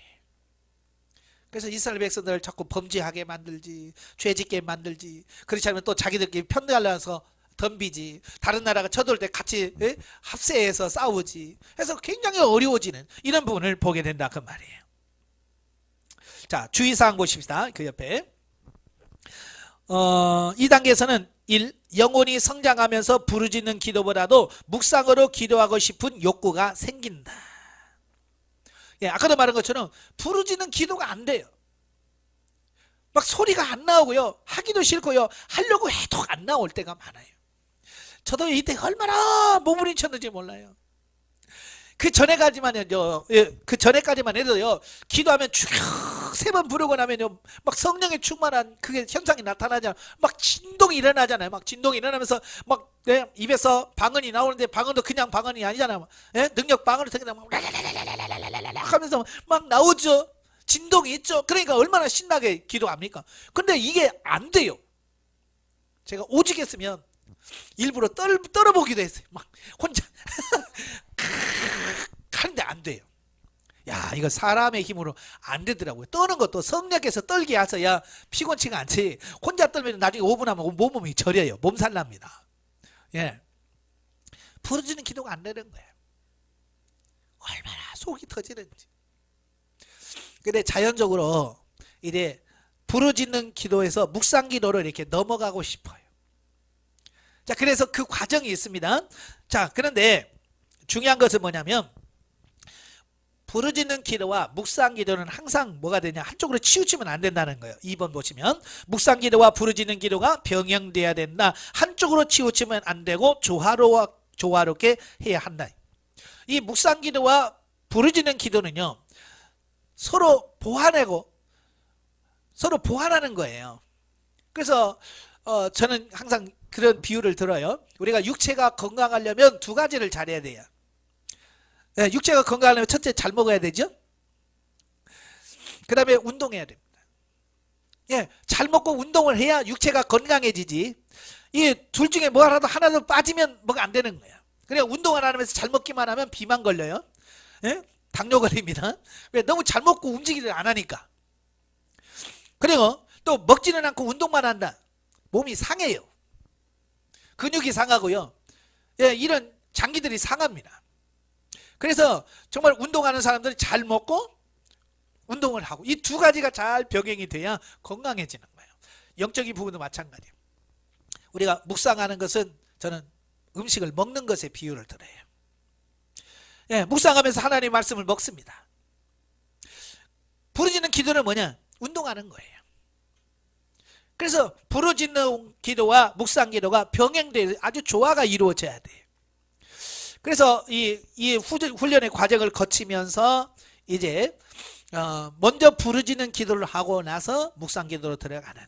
그래서 이스라엘 백성들을 자꾸 범죄하게 만들지, 죄짓게 만들지, 그렇지 않으면 또 자기들끼리 편들어서 덤비지, 다른 나라가 쳐들어올 때 같이 합세해서 싸우지, 해서 굉장히 어려워지는 이런 부분을 보게 된다 그 말이에요. 자, 주의사항 보십시다. 그 옆에 2단계에서는 1. 영혼이 성장하면서 부르짖는 기도보다도 묵상으로 기도하고 싶은 욕구가 생긴다. 예, 아까도 말한 것처럼 부르짖는 기도가 안 돼요. 막 소리가 안 나오고요. 하기도 싫고요. 하려고 해도 안 나올 때가 많아요. 저도 이때 얼마나 몸부림쳤는지 몰라요. 그 전에까지만 해도요. 기도하면 쭉 세 번 부르고 나면요 막 성령의 충만한 그게 현상이 나타나잖아요. 막 진동이 일어나잖아요. 막 진동이 일어나면서 막 네, 입에서 방언이 나오는데 방언도 그냥 방언이 아니잖아요. 예? 능력 방언을 듣게 되면 막 하면서 막 나오죠. 진동이 있죠. 그러니까 얼마나 신나게 기도합니까? 근데 이게 안 돼요. 제가 오직 했으면 일부러 떨어보기도 했어요. 막 혼자 하는데 안 돼요. 야, 이거 사람의 힘으로 안 되더라고요. 떠는 것도 성령께서 떨게 하셔야 피곤치가 않지. 혼자 떨면 나중에 5분 하면 몸이 저려요. 몸살 납니다. 예. 부르짖는 기도가 안 되는 거예요. 얼마나 속이 터지는지. 근데 자연적으로 이제 부르짖는 기도에서 묵상 기도를 이렇게 넘어가고 싶어요. 자, 그래서 그 과정이 있습니다. 자, 그런데 중요한 것은 뭐냐면 부르짖는 기도와 묵상 기도는 항상 뭐가 되냐, 한쪽으로 치우치면 안 된다는 거예요. 2번 보시면 묵상 기도와 부르짖는 기도가 병행돼야 된다. 한쪽으로 치우치면 안 되고 조화롭게 해야 한다. 이 묵상 기도와 부르짖는 기도는요 서로 보완하는 거예요. 그래서 저는 항상 그런 비유를 들어요. 우리가 육체가 건강하려면 두 가지를 잘해야 돼요. 네, 육체가 건강하려면 첫째 잘 먹어야 되죠. 그 다음에 운동해야 됩니다. 예, 잘 먹고 운동을 해야 육체가 건강해지지. 이 둘 중에 뭐 하나도 빠지면 뭐가 안 되는 거예요. 그냥 운동을 안 하면서 잘 먹기만 하면 비만 걸려요. 예? 당뇨 걸립니다. 왜? 너무 잘 먹고 움직이를 안 하니까. 그리고 또 먹지는 않고 운동만 한다. 몸이 상해요. 근육이 상하고요. 예, 이런 장기들이 상합니다. 그래서 정말 운동하는 사람들이 잘 먹고 운동을 하고 이 두 가지가 잘 병행이 돼야 건강해지는 거예요. 영적인 부분도 마찬가지예요. 우리가 묵상하는 것은 저는 음식을 먹는 것에 비유를 들어요. 예, 묵상하면서 하나님의 말씀을 먹습니다. 부르짖는 기도는 뭐냐? 운동하는 거예요. 그래서 부르짖는 기도와 묵상 기도가 병행돼서 아주 조화가 이루어져야 돼요. 그래서 이 훈련의 과정을 거치면서 이제 먼저 부르짖는 기도를 하고 나서 묵상 기도로 들어가는,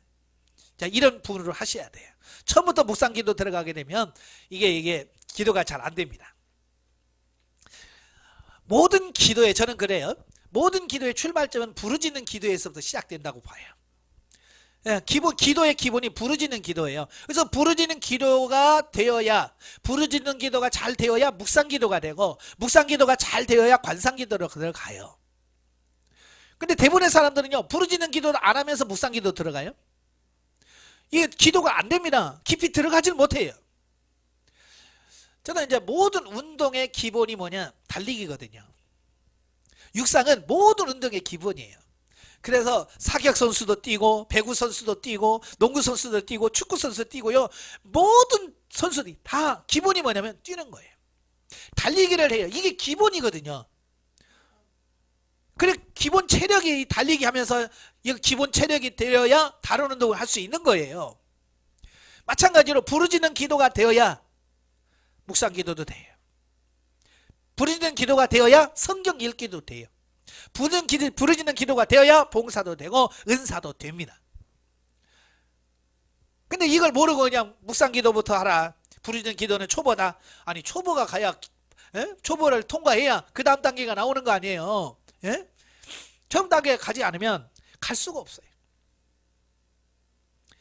자, 이런 부분으로 하셔야 돼요. 처음부터 묵상 기도 들어가게 되면 이게 기도가 잘 안 됩니다. 모든 기도에, 저는 그래요. 모든 기도의 출발점은 부르짖는 기도에서부터 시작된다고 봐요. 예, 기도의 기본이 부르짖는 기도예요. 그래서 부르짖는 기도가 되어야, 부르짖는 기도가 잘 되어야 묵상 기도가 되고, 묵상 기도가 잘 되어야 관상 기도로 들어가요. 근데 대부분의 사람들은요, 부르짖는 기도를 안 하면서 묵상 기도 들어가요. 이게 기도가 안 됩니다. 깊이 들어가질 못해요. 저는 이제 모든 운동의 기본이 뭐냐? 달리기거든요. 육상은 모든 운동의 기본이에요. 그래서 사격 선수도 뛰고, 배구 선수도 뛰고, 농구 선수도 뛰고, 축구 선수도 뛰고요. 모든 선수들이 다 기본이 뭐냐면 뛰는 거예요. 달리기를 해요. 이게 기본이거든요. 그래, 기본 체력이 달리기 하면서 기본 체력이 되어야 다른 운동을 할 수 있는 거예요. 마찬가지로 부르짖는 기도가 되어야 묵상 기도도 돼요. 부르짖는 기도가 되어야 성경 읽기도 돼요. 부르짖는 기도가 되어야 봉사도 되고 은사도 됩니다. 근데 이걸 모르고 그냥 묵상 기도부터 하라, 부르짖는 기도는 초보다. 아니, 초보가 가야, 초보를 통과해야 그 다음 단계가 나오는 거 아니에요. 예? 처음 단계에 가지 않으면 갈 수가 없어요.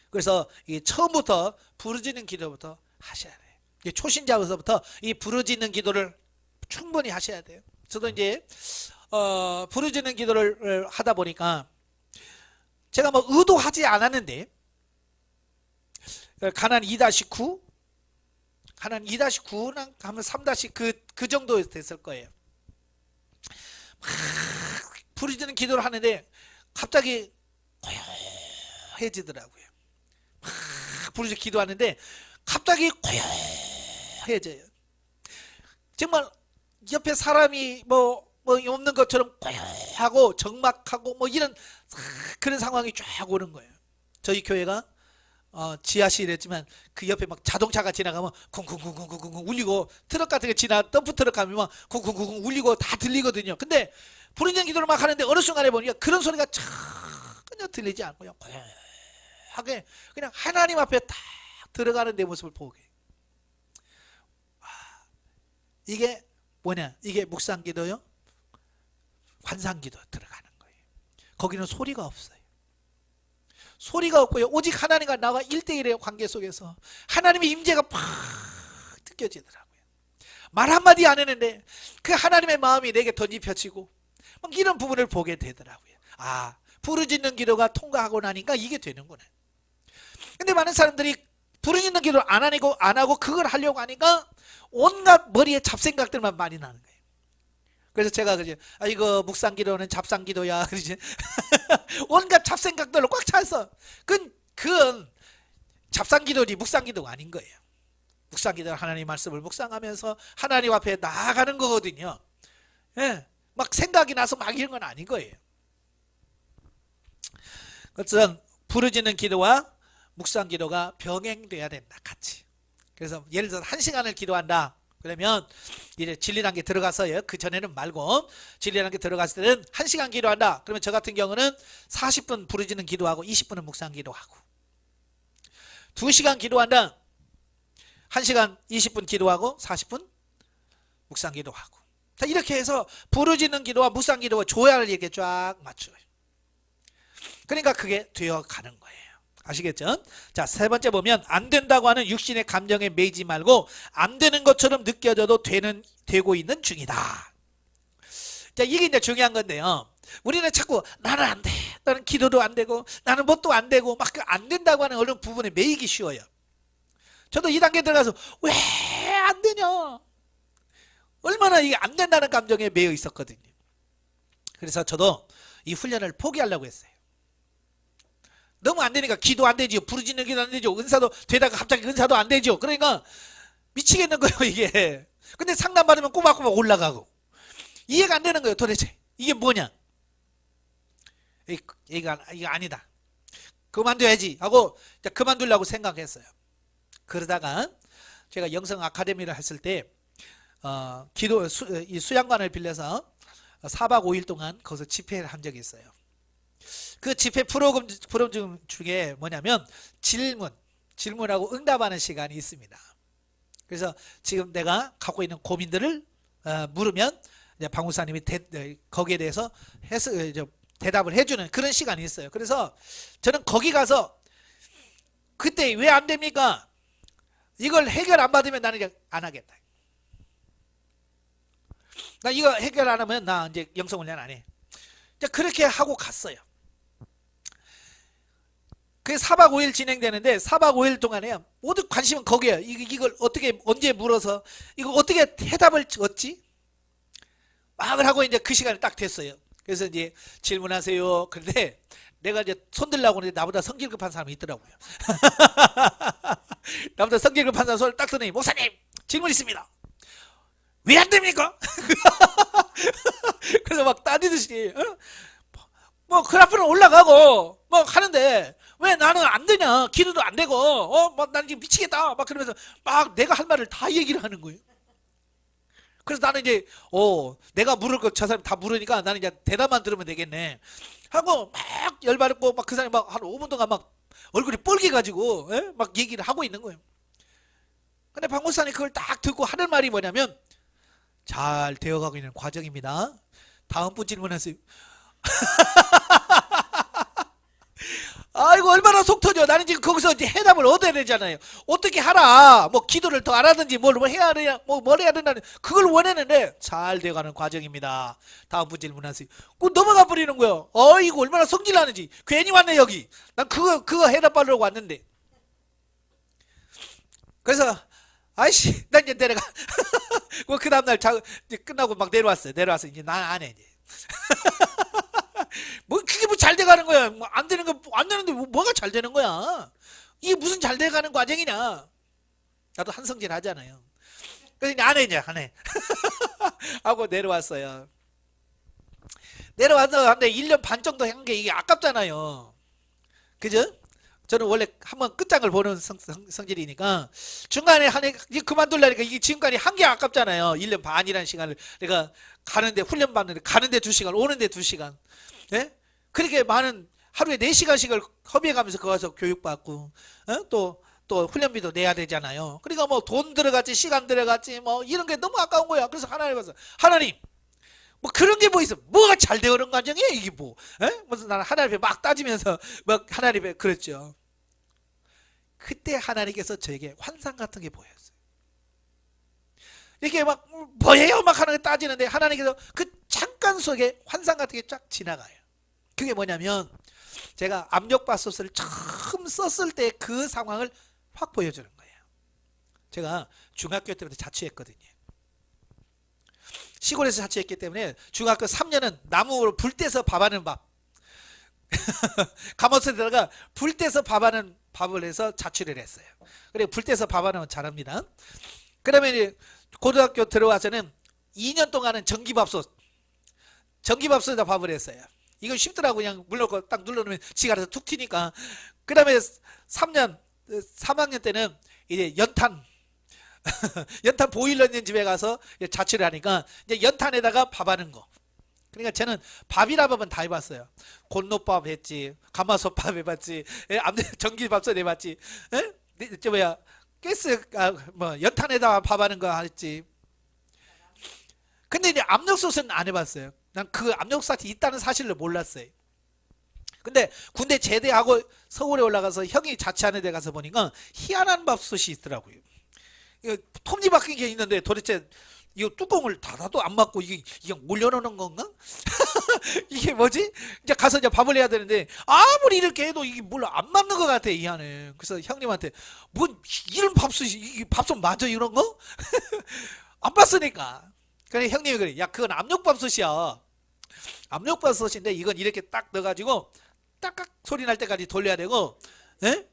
그래서 이 처음부터 부르짖는 기도부터 하셔야 돼요. 초신자로서부터 이 부르짖는 기도를 충분히 하셔야 돼요. 저도 이제 부르짖는 기도를 하다 보니까 제가 뭐 의도하지 않았는데 가난 2-9 가난 2-9랑 하면 3- 그 정도 됐을 거예요. 막 부르짖는 기도를 하는데 갑자기 고요해지더라고요. 막 부르짖는 기도하는데 갑자기 고요해져요. 정말 옆에 사람이 뭐 없는 것처럼 고요하고 적막하고 뭐 이런 그런 상황이 쫙 오는 거예요. 저희 교회가 지하실이었지만 그 옆에 막 자동차가 지나가면 쿵쿵쿵쿵쿵쿵 울리고, 트럭 같은 게 덤프 트럭 가면 막 쿵쿵쿵쿵 울리고 다 들리거든요. 근데 부르짖는 기도를 막 하는데 어느 순간에 보니까 그런 소리가 전혀 들리지 않고요. 고요하게 그냥 하나님 앞에 딱 들어가는 내 모습을 보게. 이게 뭐냐? 이게 묵상기도요. 관상기도 들어가는 거예요. 거기는 소리가 없어요. 소리가 없고요. 오직 하나님과 나와 1대1의 관계 속에서 하나님의 임재가 팍 느껴지더라고요. 말 한마디 안 했는데 그 하나님의 마음이 내게 던지펴지고 막 이런 부분을 보게 되더라고요. 아, 부르짖는 기도가 통과하고 나니까 이게 되는구나. 근데 많은 사람들이 부르짖는 기도를 안 하고 그걸 하려고 하니까 온갖 머리에 잡생각들만 많이 나는 거예요. 그래서 제가 그러지, 이거 묵상기도는 잡상기도야. 그러지. 온갖 잡생각들로 꽉 차서. 그건 잡상기도지 묵상기도가 아닌 거예요. 묵상기도는 하나님 말씀을 묵상하면서 하나님 앞에 나아가는 거거든요. 예, 막 생각이 나서 막 이런 건 아닌 거예요. 그래서 부르짖는 기도와 묵상기도가 병행돼야 된다. 같이. 그래서 예를 들어서 1시간을 기도한다. 그러면 이제 진리단계 들어가서요. 그 전에는 말고 진리단계 들어갔을 때는 1시간 기도한다. 그러면 저 같은 경우는 40분 부르짖는 기도하고 20분은 묵상 기도하고 2시간 기도한다. 1시간 20분 기도하고 40분 묵상 기도하고. 자, 이렇게 해서 부르짖는 기도와 묵상 기도와 조화를 이렇게 쫙 맞춰요. 그러니까 그게 되어가는 거예요. 아시겠죠? 자, 세 번째 보면 안 된다고 하는 육신의 감정에 매이지 말고 안 되는 것처럼 느껴져도 되고 있는 중이다. 자, 이게 이제 중요한 건데요. 우리는 자꾸 나는 안 돼. 나는 기도도 안 되고 나는 뭣도 안 되고 막 그 안 된다고 하는 어느 부분에 매이기 쉬워요. 저도 이 단계 들어가서 왜 안 되냐? 얼마나 이게 안 된다는 감정에 매여 있었거든요. 그래서 저도 이 훈련을 포기하려고 했어요. 너무 안 되니까 기도 안 되죠. 부르짖는 기도 안 되죠. 은사도 되다가 갑자기 은사도 안 되죠. 그러니까 미치겠는 거예요, 이게. 근데 상담받으면 꼬박꼬박 올라가고. 이해가 안 되는 거예요, 도대체. 이게 뭐냐? 이거 아니다. 그만둬야지 하고 그만두려고 생각했어요. 그러다가 제가 영성 아카데미를 했을 때 이 수양관을 빌려서 4박 5일 동안 거기서 집회를 한 적이 있어요. 그 집회 프로그램 중에 뭐냐면 질문하고 응답하는 시간이 있습니다. 그래서 지금 내가 갖고 있는 고민들을 물으면 이제 방무사님이 거기에 대해서 대답을 해주는 그런 시간이 있어요. 그래서 저는 거기 가서 그때 왜 안 됩니까? 이걸 해결 안 받으면 나는 이제 안 하겠다. 나 이거 해결 안 하면 나 이제 영성훈련 안 해. 그렇게 하고 갔어요. 그게 4박 5일 진행되는데 4박 5일 동안에 모두 관심은 거기에요. 이걸 어떻게 언제 물어서 이거 어떻게 해답을 얻지? 막을 하고 이제 그 시간이 딱 됐어요. 그래서 이제 질문하세요. 그런데 내가 이제 손들라고 하는데 나보다 성질 급한 사람이 있더라고요. 나보다 성질 급한 사람 손을 딱 드더니 목사님 질문 있습니다. 왜 안 됩니까? 그래서 막 따지듯이 뭐 그 앞으로 올라가고 뭐 하는데 왜 나는 안 되냐? 기도도 안 되고 막 나는 지금 미치겠다. 막 그러면서 막 내가 할 말을 다 얘기를 하는 거예요. 그래서 나는 이제 내가 물을 거 저 사람 다 물으니까 나는 이제 대답만 들으면 되겠네 하고 막 열받고 막 그 사람이 막 한 5분 동안 막 얼굴이 뻘개가지고 막 얘기를 하고 있는 거예요. 근데 박 목사님 그걸 딱 듣고 하는 말이 뭐냐면 잘 되어가고 있는 과정입니다. 다음 분 질문하세요. 아이고 얼마나 속 터져. 나는 지금 거기서 이제 해답을 얻어야 되잖아요. 어떻게 하라. 뭐 기도를 더 안 하든지 뭘 해야 되냐. 뭘 해야 된다는 그걸 원했는데 잘 돼가는 과정입니다. 다음 분 질문하세요. 그거 넘어가 버리는 거예요. 어이구 얼마나 성질 나는지. 괜히 왔네 여기. 난 그거 해답 받으려고 왔는데. 그래서 아이씨 나 이제 내려가. 그 다음날 이제 끝나고 막 내려왔어요. 내려와서 이제 난 안 해 이제. 뭐 그게 뭐 잘 돼가는 거야. 뭐 안 되는 거 안 되는데 뭐가 잘 되는 거야. 이게 무슨 잘 돼가는 과정이냐. 나도 한성질 하잖아요. 그래서 이제 안 해 이제 안 해. 하고 내려왔어요. 내려와서 한데 1년 반 정도 한 게 이게 아깝잖아요. 그죠? 저는 원래 한번 끝장을 보는 성질이니까 중간에 이게 그만둘라니까 이게 지금까지 한 게 아깝잖아요. 1년 반이라는 시간을 내가 가는데 훈련 받는데 가는데 2시간 오는데 2시간. 예? 그렇게 많은 하루에 4시간씩을 허비해 가면서 거기 가서 교육받고 또 훈련비도 내야 되잖아요. 그러니까 뭐 돈 들어갔지 시간 들어갔지 뭐 이런 게 너무 아까운 거야. 그래서 하나님 봐서 하나님 뭐 그런 게 뭐 있어? 뭐가 잘 되어는 과정이야 이게 뭐? 에? 무슨 나는 하나님 앞에 막 따지면서 막 하나님 앞에 그랬죠. 그때 하나님께서 저에게 환상 같은 게 보였어요. 이렇게 막 뭐예요? 막 하는 게 따지는데 하나님께서 그 잠깐 속에 환상 같은 게 쫙 지나가요. 그게 뭐냐면 제가 압력밥솥을 처음 썼을 때 그 상황을 확 보여주는 거예요. 제가 중학교 때부터 자취했거든요. 시골에서 자취했기 때문에 중학교 3년은 나무로 불 떼서 밥하는 밥 가마솥에다가 불 떼서 밥하는 밥을 해서 자취를 했어요. 그리고 불 떼서 밥하는 건 잘합니다. 그러면 이제 고등학교 들어와서는 2년 동안은 전기밥솥에다 밥을 했어요. 이건 쉽더라고. 그냥 물 넣고 딱 눌러놓으면 지가 알아서 툭 튀니까. 그 다음에 3학년 때는 이제 연탄 보일러 있는 집에 가서 자취를 하니까 이제 연탄에다가 밥하는 거. 그러니까 저는 밥이라 밥은 다 해봤어요. 곤노밥 했지, 가마솥밥 해봤지, 전기밥솥 해봤지, 저 뭐야 뭐 연탄에다가 밥하는 거 했지. 근데 이제 압력솥은 안 해봤어요. 난 그 압력솥이 있다는 사실을 몰랐어요. 근데 군대 제대하고 서울에 올라가서 형이 자취하는 데 가서 보니까 희한한 밥솥이 있더라고요. 이거 톱니바뀐 게 있는데 도대체 이거 뚜껑을 닫아도 안 맞고 이게 올려놓는 건가? 이게 뭐지? 이제 가서 이제 밥을 해야 되는데 아무리 이렇게 해도 이게 뭘 안 맞는 것 같아 이 안에. 그래서 형님한테 뭐 이런 밥솥이 이 밥솥 맞아 이런 거? 안 봤으니까. 그래 형님이 그래. 야 그건 압력밥솥이야. 압력밥솥인데 이건 이렇게 딱 넣어가지고 딱딱 소리 날 때까지 돌려야 되고, 에?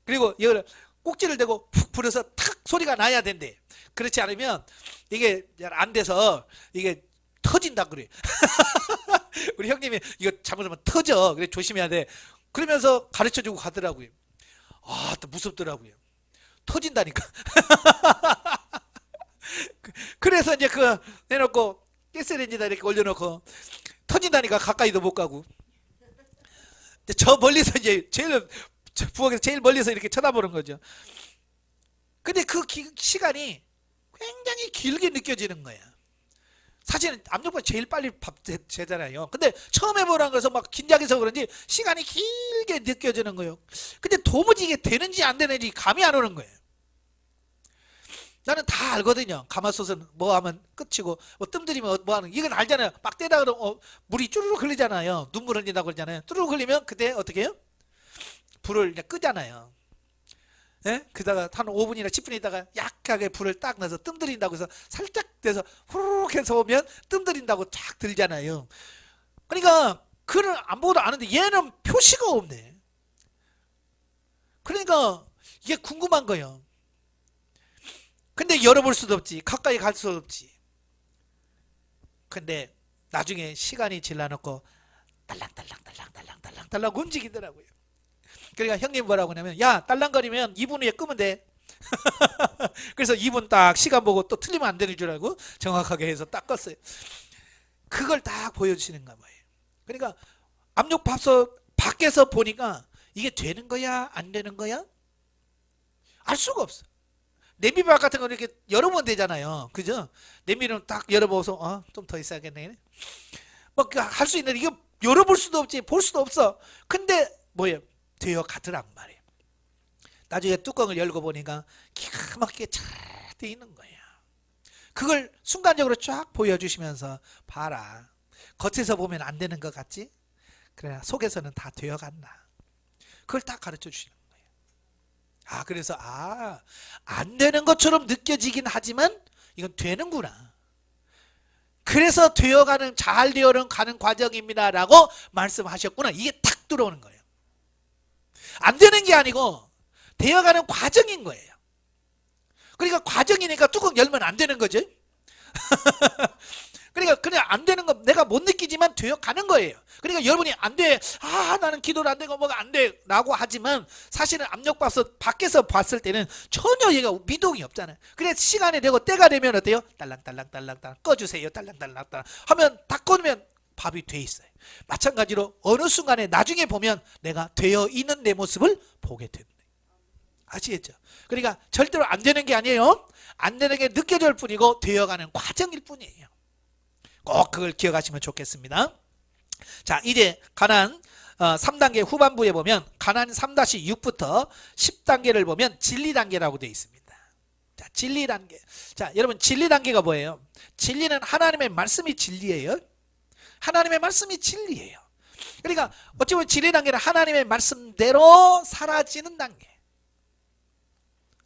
그리고 이걸 꼭지를 대고 푹 불어서 탁 소리가 나야 된대. 그렇지 않으면 이게 잘 안 돼서 이게 터진다 그래. 우리 형님이 이거 잘못하면 터져. 그래 조심해야 돼. 그러면서 가르쳐주고 가더라고요. 아, 또 무섭더라고요. 터진다니까. 그래서 이제 그 내놓고 가스레인지에다 이렇게 올려놓고 터진다니까 가까이도 못 가고. 저 멀리서 이제 부엌에서 제일 멀리서 이렇게 쳐다보는 거죠. 근데 그 시간이 굉장히 길게 느껴지는 거야. 사실은 압력밥이 제일 빨리 밥 되잖아요. 근데 처음 해보라는 거에서 막 긴장해서 그런지 시간이 길게 느껴지는 거예요. 근데 도무지 이게 되는지 안 되는지 감이 안 오는 거예요. 나는 다 알거든요. 가마솥은 뭐 하면 끝이고 뭐 뜸들이면 뭐 하는 이건 알잖아요. 막 떼다 그러면 물이 쭈르륵 흘리잖아요. 눈물 흘린다고 그러잖아요. 쭈르륵 흘리면 그때 어떻게 해요? 불을 이제 끄잖아요. 예? 그다가 한 5분이나 10분 있다가 약하게 불을 딱 넣어서 뜸 들인다고 해서 살짝 돼서 후루룩 해서 오면 뜸 들인다고 쫙 들잖아요. 그러니까 그는 안 보고도 아는데 얘는 표시가 없네. 그러니까 이게 궁금한 거예요. 근데 열어볼 수도 없지. 가까이 갈 수도 없지. 근데 나중에 시간이 지나놓고 딸랑딸랑 움직이더라고요. 그러니까 형님 뭐라고 하냐면 야 딸랑거리면 2분 후에 끄면 돼. 그래서 2분 딱 시간 보고 또 틀리면 안 되는 줄 알고 정확하게 해서 딱 껐어요. 그걸 딱 보여주시는가 봐요. 그러니까 압력밥솥 밖에서 보니까 이게 되는 거야 안 되는 거야 알 수가 없어. 냄비밥 같은 거 이렇게 열어보면 되잖아요. 그죠? 냄비는 딱 열어보고서 좀 더 있어야겠네. 뭐 할 수 있는데 이거 열어볼 수도 없지 볼 수도 없어. 근데 뭐예요? 되어 가더란 말이에요. 나중에 뚜껑을 열고 보니까 기가 막히게 잘 돼 있는 거예요. 그걸 순간적으로 쫙 보여주시면서 봐라. 겉에서 보면 안 되는 것 같지? 그래 속에서는 다 되어 간다. 그걸 딱 가르쳐 주시는 거예요. 그래서 안 되는 것처럼 느껴지긴 하지만 이건 되는구나. 그래서 되어가는 잘 되어가는 과정입니다라고 말씀하셨구나. 이게 탁 들어오는 거예요. 안 되는 게 아니고 되어가는 과정인 거예요. 그러니까 과정이니까 뚜껑 열면 안 되는 거죠. 그러니까 그냥 안 되는 거 내가 못 느끼지만 되어 가는 거예요. 그러니까 여러분이 안 돼. 나는 기도를 안 되고 뭐가 안 돼. 라고 하지만 사실은 압력밥솥 밖에서 봤을 때는 전혀 얘가 미동이 없잖아요. 그래서 시간이 되고 때가 되면 어때요? 딸랑딸랑딸랑딸랑 꺼주세요. 딸랑딸랑딸랑 하면 다 꺼면 밥이 돼 있어요. 마찬가지로 어느 순간에 나중에 보면 내가 되어 있는 내 모습을 보게 됩니다. 아시겠죠? 그러니까 절대로 안 되는 게 아니에요. 안 되는 게 느껴질 뿐이고 되어가는 과정일 뿐이에요. 꼭 그걸 기억하시면 좋겠습니다. 자, 이제 가나안 3단계 후반부에 보면 가나안 3-6부터 10단계를 보면 진리 단계라고 되어 있습니다. 자, 진리 단계. 자, 여러분 진리 단계가 뭐예요? 진리는 하나님의 말씀이 진리예요. 하나님의 말씀이 진리예요. 그러니까 어찌 보면 진리 단계는 하나님의 말씀대로 사라지는 단계.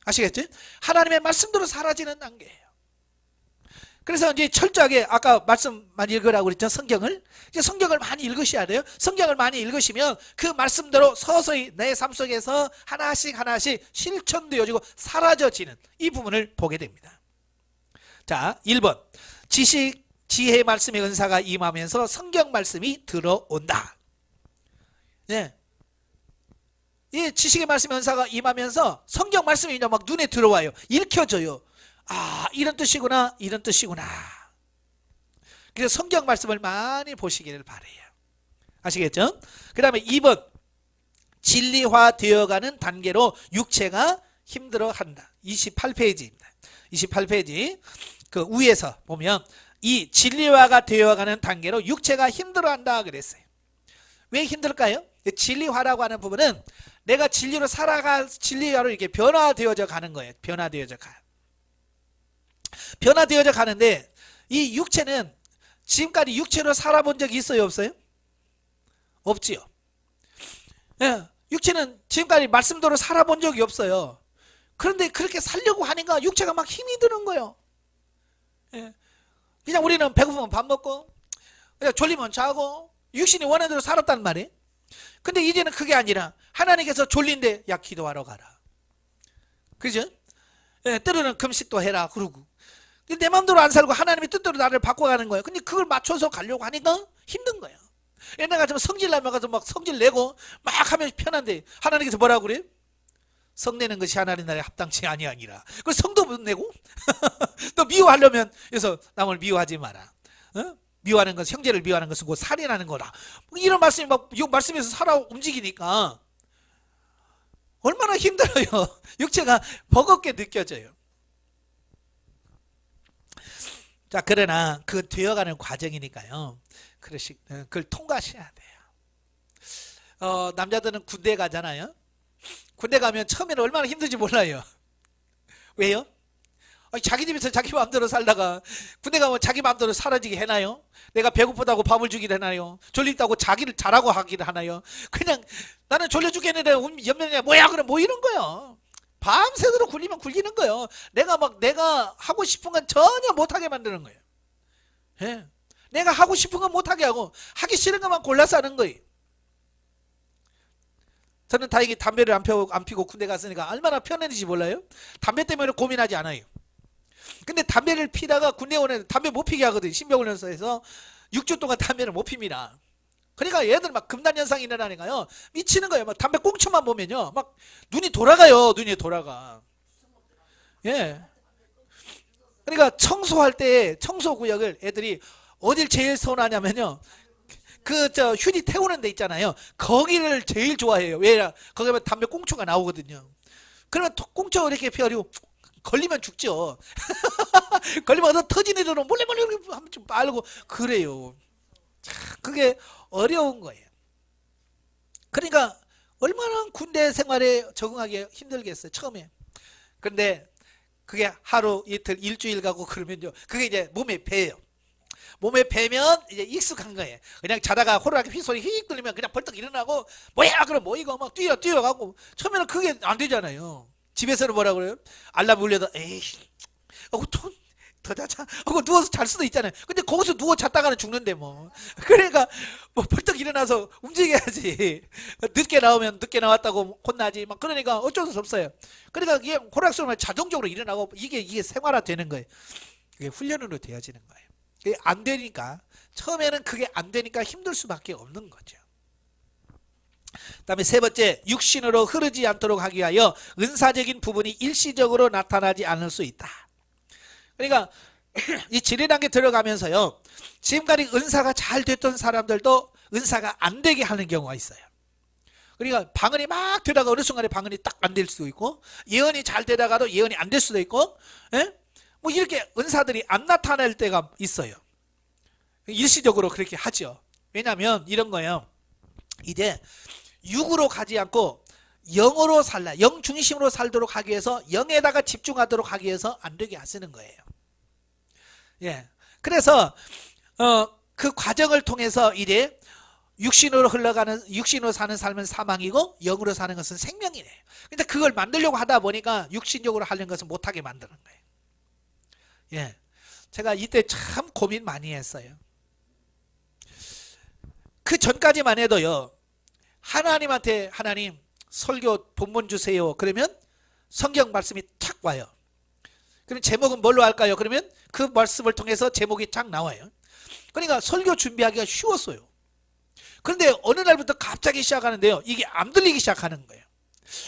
아시겠지? 하나님의 말씀대로 사라지는 단계예요. 그래서 이제 철저하게 아까 말씀 많이 읽으라고 그랬죠. 성경을. 이제 성경을 많이 읽으셔야 돼요. 성경을 많이 읽으시면 그 말씀대로 서서히 내 삶 속에서 하나씩 하나씩 실천되어지고 사라져지는 이 부분을 보게 됩니다. 자, 1번. 지식, 지혜 말씀의 은사가 임하면서 성경 말씀이 들어온다. 네. 이 지식의 말씀의 은사가 임하면서 성경 말씀이 이제 막 눈에 들어와요. 읽혀져요. 이런 뜻이구나, 이런 뜻이구나. 그래서 성경 말씀을 많이 보시기를 바라요. 아시겠죠? 그 다음에 2번. 진리화 되어가는 단계로 육체가 힘들어한다. 28페이지입니다. 28페이지 그 위에서 보면 이 진리화가 되어가는 단계로 육체가 힘들어한다 그랬어요. 왜 힘들까요? 진리화라고 하는 부분은 내가 진리로 진리화로 이렇게 변화되어져 가는 거예요. 변화되어져 가는데 이 육체는 지금까지 육체로 살아본 적이 있어요, 없어요? 없지요. 예, 육체는 지금까지 말씀대로 살아본 적이 없어요. 그런데 그렇게 살려고 하니까 육체가 막 힘이 드는 거예요. 예, 그냥 우리는 배고프면 밥 먹고 그냥 졸리면 자고 육신이 원하는 대로 살았단 말이에요. 근데 이제는 그게 아니라 하나님께서 졸린데 야 기도하러 가라. 그죠? 예, 때로는 금식도 해라 그러고 내 마음대로 안 살고 하나님의 뜻대로 나를 바꿔가는 거예요. 근데 그걸 맞춰서 가려고 하니까 힘든 거예요. 옛날 같으면 성질 나면 가서 막 성질 내고 막 하면 편한데 하나님께서 뭐라고 그래요? 성내는 것이 하나님 나라에 합당치 아니하니라. 그 성도 못 내고 또 미워하려면 그래서 남을 미워하지 마라. 미워하는 것, 형제를 미워하는 것은 곧 살인하는 거라. 이런 말씀이 막 이 말씀에서 살아 움직이니까 얼마나 힘들어요. 육체가 버겁게 느껴져요. 자, 그러나 그 되어가는 과정이니까요. 그걸 통과하셔야 돼요. 남자들은 군대 가잖아요. 군대 가면 처음에는 얼마나 힘든지 몰라요. 왜요? 자기 집에서 자기 마음대로 살다가 군대 가면 자기 마음대로 사라지게 해나요? 내가 배고프다고 밥을 주기를 해나요? 졸립다고 자기를 자라고 하기를 하나요? 그냥 나는 졸려 죽겠는데 연면이야 뭐야 그럼 뭐 이런 거요. 밤새도록 굴리면 굴리는 거예요. 내가 하고 싶은 건 전혀 못하게 만드는 거예요. 예. 내가 하고 싶은 건 못하게 하고 하기 싫은 것만 골라서 하는 거예요. 저는 다행히 담배를 안 피고 군대 갔으니까 얼마나 편했는지 몰라요? 담배 때문에 고민하지 않아요. 근데 담배를 피다가 군대 오는 담배 못 피게 하거든요. 신병훈련소에서 6주 동안 담배를 못 핍니다. 그러니까 얘들 막 금단현상이 일어나니까요. 미치는 거예요. 막 담배 꽁초만 보면요. 막 눈이 돌아가요. 눈이 돌아가. 예. 그러니까 청소할 때 청소구역을 애들이 어딜 제일 선호하냐면요. 휴지 태우는 데 있잖아요. 거기를 제일 좋아해요. 왜? 거기 가면 담배 꽁초가 나오거든요. 그러면 꽁초 이렇게 피워리고 걸리면 죽죠. 걸리면 어디 터지는 대로 몰래 한번 좀 빨고 그래요. 그게 어려운 거예요. 그러니까 얼마나 군대 생활에 적응하기 힘들겠어요. 처음에. 근데 그게 하루 이틀 일주일 가고 그러면요. 그게 이제 몸에 배요. 몸에 배면 이제 익숙한 거예요. 그냥 자다가 호루라기 휘소리 휙 들리면 그냥 벌떡 일어나고 뭐야 그럼 뭐이고 막 뛰어가고 처음에는 그게 안 되잖아요. 집에서는 뭐라 그래요? 알람 울려도 에이 더 자자 하고 누워서 잘 수도 있잖아요. 근데 거기서 누워 잤다가는 죽는데 뭐. 그러니까 뭐 벌떡 일어나서 움직여야지. 늦게 나오면 늦게 나왔다고 혼나지 막. 그러니까 어쩔 수 없어요. 그러니까 이게 호락소리만 자동적으로 일어나고 이게 생활화 되는 거예요. 이게 훈련으로 되어지는 거예요. 그게 안 되니까, 처음에는 그게 안 되니까 힘들 수밖에 없는 거죠. 그다음에 세 번째, 육신으로 흐르지 않도록 하기 위하여 은사적인 부분이 일시적으로 나타나지 않을 수 있다. 그러니까 이 진리단계 들어가면서요, 지금까지 은사가 잘 됐던 사람들도 은사가 안 되게 하는 경우가 있어요. 그러니까 방언이 막 되다가 어느 순간에 방언이 딱 안 될 수도 있고, 예언이 잘 되다가도 예언이 안 될 수도 있고, 예? 뭐 이렇게 은사들이 안 나타날 때가 있어요. 일시적으로 그렇게 하죠. 왜냐하면 이런 거예요. 이제 육으로 가지 않고 영으로 살라, 영 중심으로 살도록 하기 위해서, 영에다가 집중하도록 하기 위해서 안 되게 하시는 거예요. 예. 그래서 그 과정을 통해서 이제 육신으로 사는 삶은 사망이고 영으로 사는 것은 생명이래요. 근데 그걸 만들려고 하다 보니까 육신적으로 하려는 것은 못하게 만드는 거예요. 예. 제가 이때 참 고민 많이 했어요. 그 전까지만 해도요, 하나님한테 하나님 설교 본문 주세요. 그러면 성경 말씀이 탁 와요. 그럼 제목은 뭘로 할까요? 그러면 그 말씀을 통해서 제목이 쫙 나와요. 그러니까 설교 준비하기가 쉬웠어요. 그런데 어느 날부터 갑자기 시작하는데요, 이게 안 들리기 시작하는 거예요.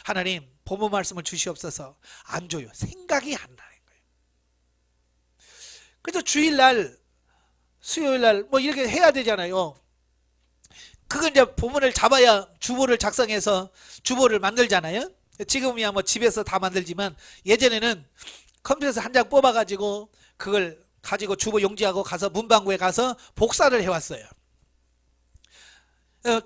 하나님 본문 말씀을 주시옵소서. 안 줘요. 생각이 안 나는 거예요. 그래서 주일날 수요일날 뭐 이렇게 해야 되잖아요. 그건 이제 본문을 잡아야 주보를 작성해서 주보를 만들잖아요. 지금이야 뭐 집에서 다 만들지만, 예전에는 컴퓨터에서 한 장 뽑아가지고 그걸 가지고 주보 용지하고 가서 문방구에 가서 복사를 해왔어요.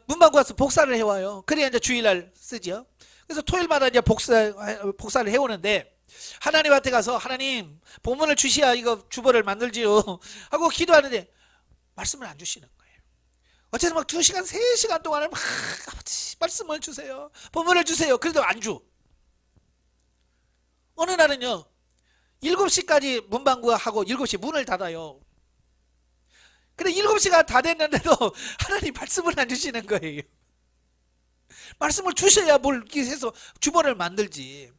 문방구 가서 복사를 해와요. 그래야 이제 주일날 쓰죠. 그래서 토요일마다 이제 복사를 해오는데, 하나님한테 가서 하나님 본문을 주시야 이거 주보를 만들지요 하고 기도하는데 말씀을 안 주시는 거예요. 어쨌든 막 2시간 3시간 동안을 막 아버지 말씀을 주세요, 본문을 주세요. 그래도 안 줘. 어느 날은요 7시까지 문방구가 하고 7시 문을 닫아요. 근데 7시가 다 됐는데도 하나님 말씀을 안 주시는 거예요. 말씀을 주셔야 뭘 이렇게 해서 주보를 만들지.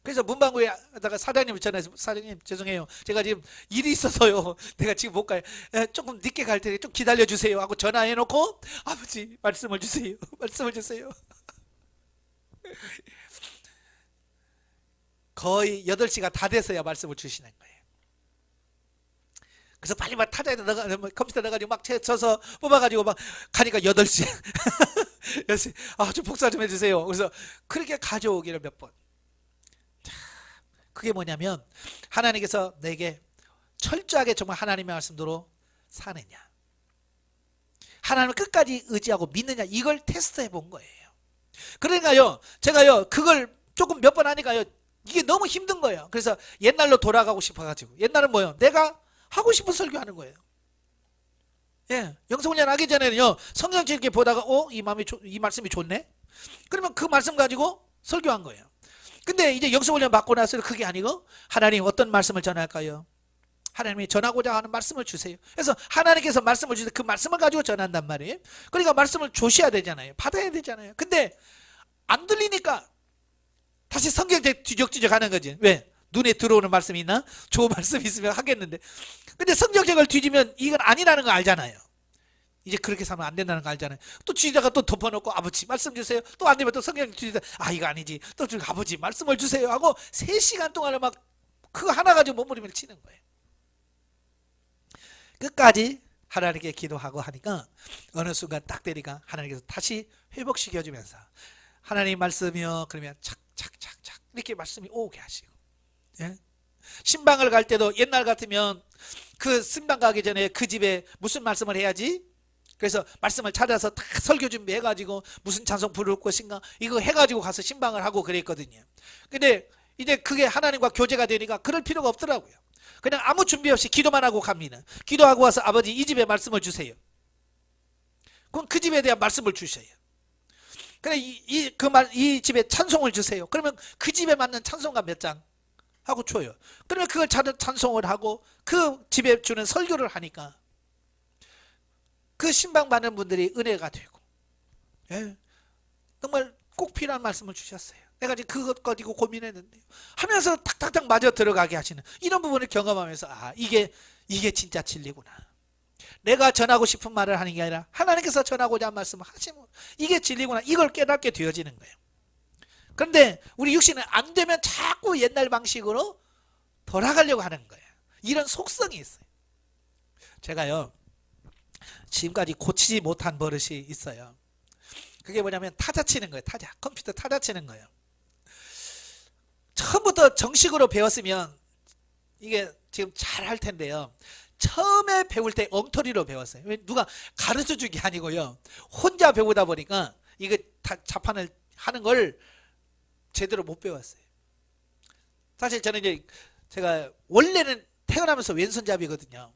그래서 문방구에다가 사장님을 전화해서, 사장님 죄송해요, 제가 지금 일이 있어서요, 내가 지금 못 가요, 조금 늦게 갈 테니 좀 기다려 주세요 하고 전화해놓고, 아버지 말씀을 주세요, 말씀을 주세요. 거의 8시가 다 돼서야 말씀을 주시는 거예요. 그래서 빨리 막 타자에다 컴퓨터 넣어가지고 막 쳐서 뽑아가지고 막 가니까 8시. 8시. 아, 좀 복사 좀 해주세요. 그래서 그렇게 가져오기를 몇 번. 그게 뭐냐면, 하나님께서 내게 철저하게 정말 하나님의 말씀대로 사느냐, 하나님을 끝까지 의지하고 믿느냐, 이걸 테스트해 본 거예요. 그러니까요, 제가요 그걸 조금 몇 번 하니까요 이게 너무 힘든 거예요. 그래서 옛날로 돌아가고 싶어가지고, 옛날은 뭐예요? 내가 하고 싶은 설교하는 거예요. 예, 영성훈련 하기 전에는요 성경책 이렇게 보다가 이 말씀이 좋네? 그러면 그 말씀 가지고 설교한 거예요. 근데 이제 영성훈련 받고 나서 그게 아니고, 하나님 어떤 말씀을 전할까요? 하나님이 전하고자 하는 말씀을 주세요. 그래서 하나님께서 말씀을 주세요. 그 말씀을 가지고 전한단 말이에요. 그러니까 말씀을 주셔야 되잖아요. 받아야 되잖아요. 근데 안 들리니까 다시 성경책 뒤적뒤적 하는 거지. 왜? 눈에 들어오는 말씀이 있나? 좋은 말씀이 있으면 하겠는데. 근데 성경책을 뒤지면 이건 아니라는 거 알잖아요. 이제 그렇게 살면 안 된다는 거 알잖아요. 또 뒤지다가 또 덮어놓고, 아버지 말씀 주세요. 또 안 되면 또 성경 뒤지다, 아 이거 아니지, 또 아버지 말씀을 주세요 하고 3시간 동안을 막 그거 하나 가지고 몸부림을 치는 거예요. 끝까지 하나님께 기도하고 하니까 어느 순간 딱 되니까 하나님께서 다시 회복시켜주면서, 하나님 말씀이요 그러면 착착착착 이렇게 말씀이 오게 하시고, 예? 신방을 갈 때도 옛날 같으면 그 신방 가기 전에 그 집에 무슨 말씀을 해야지, 그래서 말씀을 찾아서 다 설교 준비해가지고 무슨 찬송 부를 것인가 이거 해가지고 가서 신방을 하고 그랬거든요. 근데 이제 그게 하나님과 교제가 되니까 그럴 필요가 없더라고요. 그냥 아무 준비 없이 기도만 하고 갑니다. 기도하고 와서 아버지 이 집에 말씀을 주세요. 그럼 그 집에 대한 말씀을 주셔요. 그래 이 집에 찬송을 주세요. 그러면 그 집에 맞는 찬송가 몇 장 하고 줘요. 그러면 그걸 찬송을 하고 그 집에 주는 설교를 하니까 그 신방 받는 분들이 은혜가 되고, 예? 정말 꼭 필요한 말씀을 주셨어요. 내가 지금 그것 가지고 고민했는데 하면서 탁탁탁 맞아 들어가게 하시는 이런 부분을 경험하면서, 아 이게 이게 진짜 진리구나. 내가 전하고 싶은 말을 하는 게 아니라 하나님께서 전하고자 한 말씀을 하시면 이게 진리구나. 이걸 깨닫게 되어지는 거예요. 그런데 우리 육신은 안 되면 자꾸 옛날 방식으로 돌아가려고 하는 거예요. 이런 속성이 있어요. 제가요, 지금까지 고치지 못한 버릇이 있어요. 그게 뭐냐면 타자 치는 거예요. 타자. 컴퓨터 타자 치는 거예요. 처음부터 정식으로 배웠으면 이게 지금 잘 할 텐데요. 처음에 배울 때 엉터리로 배웠어요. 누가 가르쳐 준 게 아니고요. 혼자 배우다 보니까 이거 자판을 하는 걸 제대로 못 배웠어요. 사실 저는 이제 제가 원래는 태어나면서 왼손잡이거든요.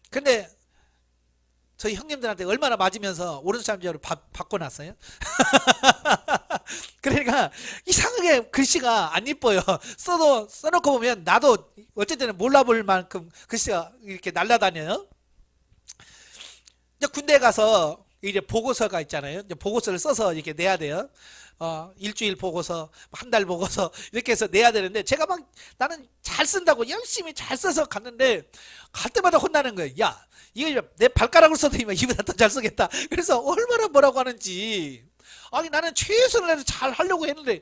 근데 저희 형님들한테 얼마나 맞으면서 오른손잡이로 바꿔놨어요. 그러니까 이상하게 글씨가 안 이뻐요. 써놓고 보면 나도 어쨌든 몰라볼 만큼 글씨가 이렇게 날아다녀요. 이제 군대 가서 이제 보고서가 있잖아요. 이제 보고서를 써서 이렇게 내야 돼요. 일주일 보고서, 한 달 보고서 이렇게 해서 내야 되는데 제가 막 나는 잘 쓴다고 열심히 잘 써서 갔는데 갈 때마다 혼나는 거예요. 야, 이거 내 발가락으로 써도 이보다 더 잘 쓰겠다. 그래서 얼마나 뭐라고 하는지. 아니 나는 최선을 해서 잘 하려고 했는데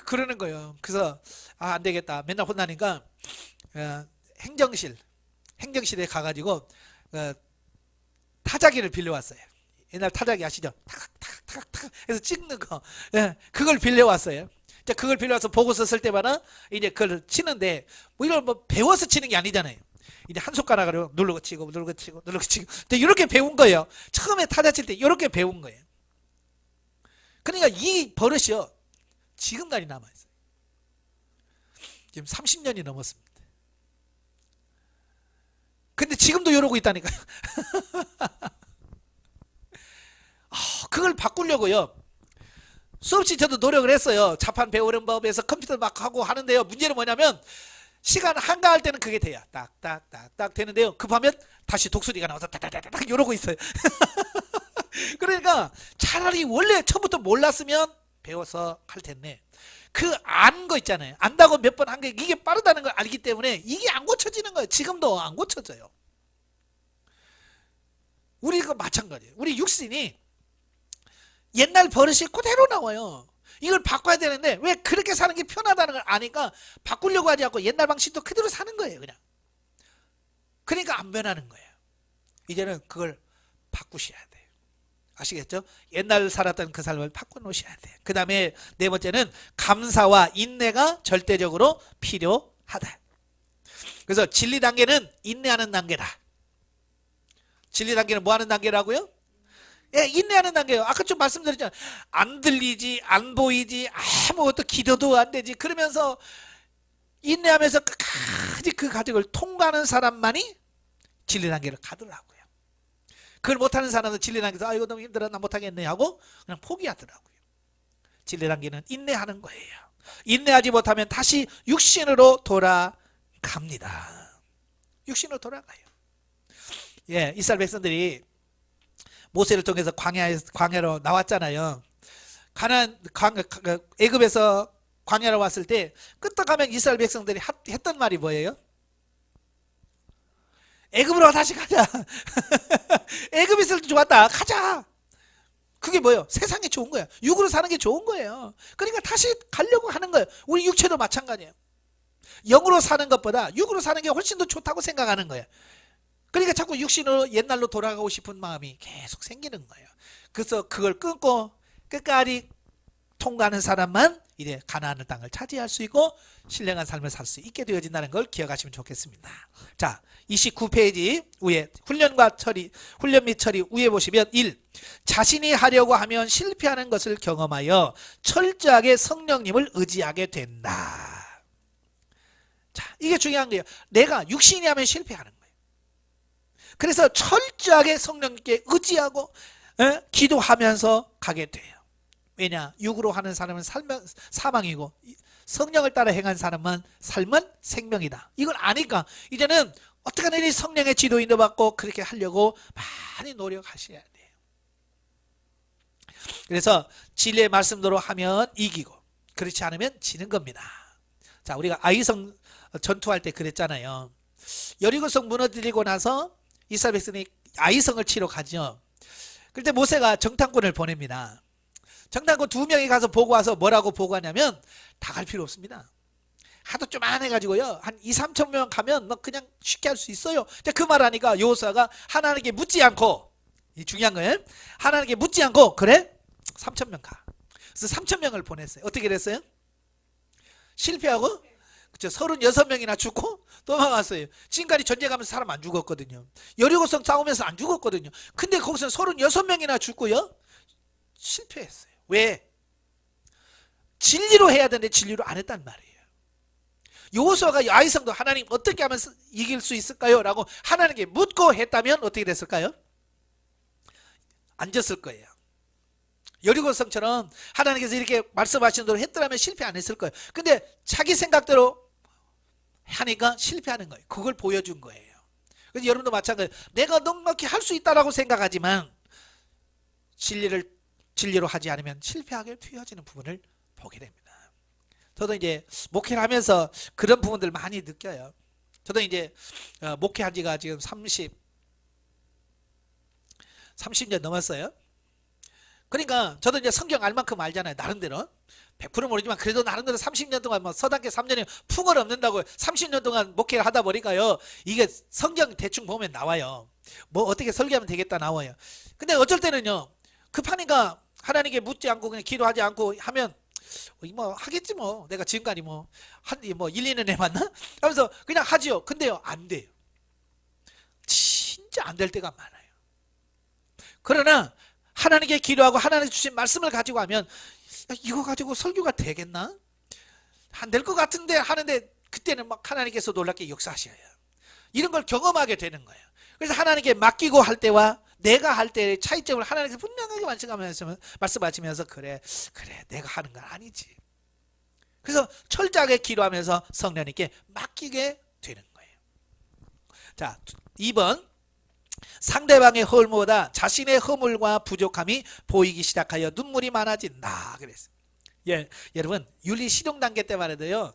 그러는 거예요. 그래서 안 되겠다. 맨날 혼나니까 행정실에 가가지고 타자기를 빌려왔어요. 옛날 타자기 아시죠? 탁탁탁탁 해서 찍는 거. 예, 그걸 빌려왔어요. 자, 그걸 빌려와서 보고서 쓸 때마다 이제 그걸 치는데 뭐 이걸 뭐 배워서 치는 게 아니잖아요. 이제 한 손가락으로 누르고 치고 누르고 치고 누르고 치고 이렇게 배운 거예요. 처음에 타자 칠 때 이렇게 배운 거예요. 그러니까 이 버릇이요 지금까지 남아있어요. 지금 30년이 넘었습니다. 근데 지금도 이러고 있다니까요. 그걸 바꾸려고요. 수없이 저도 노력을 했어요. 자판 배우는 법에서 컴퓨터 막 하고 하는데요. 문제는 뭐냐면 시간 한가할 때는 그게 돼요. 딱딱딱딱 되는데요. 급하면 다시 독수리가 나와서 딱딱딱딱 이러고 있어요. 그러니까 차라리 원래 처음부터 몰랐으면 배워서 할 텐데 그 안 거 있잖아요. 안다고 몇 번 한 게 이게 빠르다는 걸 알기 때문에 이게 안 고쳐지는 거예요. 지금도 안 고쳐져요. 우리가 마찬가지예요. 우리 육신이 옛날 버릇이 그대로 나와요. 이걸 바꿔야 되는데 왜 그렇게 사는 게 편하다는 걸 아니까 바꾸려고 하지 않고 옛날 방식도 그대로 사는 거예요. 그냥. 그러니까 안 변하는 거예요. 이제는 그걸 바꾸셔야 돼요. 아시겠죠? 옛날 살았던 그 삶을 바꿔놓으셔야 돼요. 그 다음에 네 번째는 감사와 인내가 절대적으로 필요하다. 그래서 진리 단계는 인내하는 단계다. 진리 단계는 뭐 하는 단계라고요? 예, 인내하는 단계예요. 아까 좀 말씀드렸잖아요. 안 들리지, 안 보이지, 아무것도 기도도 안 되지. 그러면서 인내하면서 끝까지 그 과정을 통과하는 사람만이 진리 단계를 가더라고요. 그걸 못하는 사람은 진리 단계에서 이거 너무 힘들어 나 못하겠네 하고 그냥 포기하더라고요. 진리 단계는 인내하는 거예요. 인내하지 못하면 다시 육신으로 돌아갑니다. 육신으로 돌아가요. 예, 이스라엘 백성들이 모세를 통해서 광야로 나왔잖아요. 애굽에서 광야로 왔을 때 끄떡하면 이스라엘 백성들이 했던 말이 뭐예요? 애굽으로 다시 가자. 애굽 있을 때 좋았다. 가자. 그게 뭐예요? 세상이 좋은 거야. 육으로 사는 게 좋은 거예요. 그러니까 다시 가려고 하는 거예요. 우리 육체도 마찬가지예요. 영으로 사는 것보다 육으로 사는 게 훨씬 더 좋다고 생각하는 거예요. 그러니까 자꾸 육신으로 옛날로 돌아가고 싶은 마음이 계속 생기는 거예요. 그래서 그걸 끊고 끝까지 통과하는 사람만 이제 가나안 땅을 차지할 수 있고 신령한 삶을 살 수 있게 되어진다는 걸 기억하시면 좋겠습니다. 자, 29페이지 위에 훈련 및 처리 위에 보시면 1. 자신이 하려고 하면 실패하는 것을 경험하여 철저하게 성령님을 의지하게 된다. 자, 이게 중요한 거예요. 내가 육신이 하면 실패하는 거예요. 그래서 철저하게 성령님께 의지하고 기도하면서 가게 돼요. 왜냐? 육으로 하는 사람은 사망이고 성령을 따라 행한 사람은 삶은 생명이다. 이걸 아니까 이제는 어떻게 하든 성령의 지도 인도받고 그렇게 하려고 많이 노력하셔야 돼요. 그래서 진리의 말씀대로 하면 이기고 그렇지 않으면 지는 겁니다. 자, 우리가 아이성 전투할 때 그랬잖아요. 여리고성 무너뜨리고 나서 이스라엘 백성이 아이성을 치러 가죠. 그때 모세가 정탐꾼을 보냅니다. 정탐꾼 2명이 가서 보고 와서 뭐라고 보고하냐면 다 갈 필요 없습니다. 하도 쪼만해가지고요 한 2, 3천 명 가면 뭐 그냥 쉽게 할 수 있어요. 그 말하니까 여호수아가 하나님께 묻지 않고, 이 중요한 거예요, 하나님께 묻지 않고 그래 3천 명 가. 그래서 3천 명을 보냈어요. 어떻게 됐어요? 실패하고, 그쵸, 36명이나 죽고 도망갔어요. 지금까지 전쟁하면서 사람 안 죽었거든요. 여리고성 싸우면서 안 죽었거든요. 근데 거기서 36명이나 죽고요 실패했어요. 왜? 진리로 해야 되는데 진리로 안 했단 말이에요. 여호수아가 아이성도 하나님 어떻게 하면 이길 수 있을까요? 라고 하나님께 묻고 했다면 어떻게 됐을까요? 안 졌을 거예요. 여리고성처럼 하나님께서 이렇게 말씀하신 대로 했더라면 실패 안 했을 거예요. 근데 자기 생각대로 하니까 실패하는 거예요. 그걸 보여준 거예요. 그래서 여러분도 마찬가지예요. 내가 넉넉히 할 수 있다라고 생각하지만 진리로 하지 않으면 실패하게 튀어지는 부분을 보게 됩니다. 저도 이제 목회를 하면서 그런 부분들 많이 느껴요. 저도 이제 목회한 지가 지금 30년 넘었어요. 그러니까 저도 이제 성경 알 만큼 알잖아요. 나름대로 100% 모르지만 그래도 나름대로 30년 동안 뭐 서당계 3년이 풍을 없는다고 30년 동안 목회를 하다 보니까요 이게 성경 대충 보면 나와요. 뭐 어떻게 설계하면 되겠다 나와요. 근데 어쩔 때는요 급하니까 하나님께 묻지 않고 그냥 기도하지 않고 하면 뭐 하겠지 뭐 내가 지금까지 뭐 1, 2년 해봤나? 하면서 그냥 하지요. 근데요 안 돼요. 진짜 안 될 때가 많아요. 그러나 하나님께 기도하고 하나님 주신 말씀을 가지고 하면 이거 가지고 설교가 되겠나? 안 될 것 같은데 하는데 그때는 막 하나님께서 놀랍게 역사하셔요. 이런 걸 경험하게 되는 거예요. 그래서 하나님께 맡기고 할 때와 내가 할 때의 차이점을 하나님께서 분명하게 말씀하시면서 그래 내가 하는 건 아니지. 그래서 철저하게 기도하면서 성령님께 맡기게 되는 거예요. 자, 2번 상대방의 허물보다 자신의 허물과 부족함이 보이기 시작하여 눈물이 많아진다 그랬어요. 예, 여러분 윤리 실용 단계 때만 해도요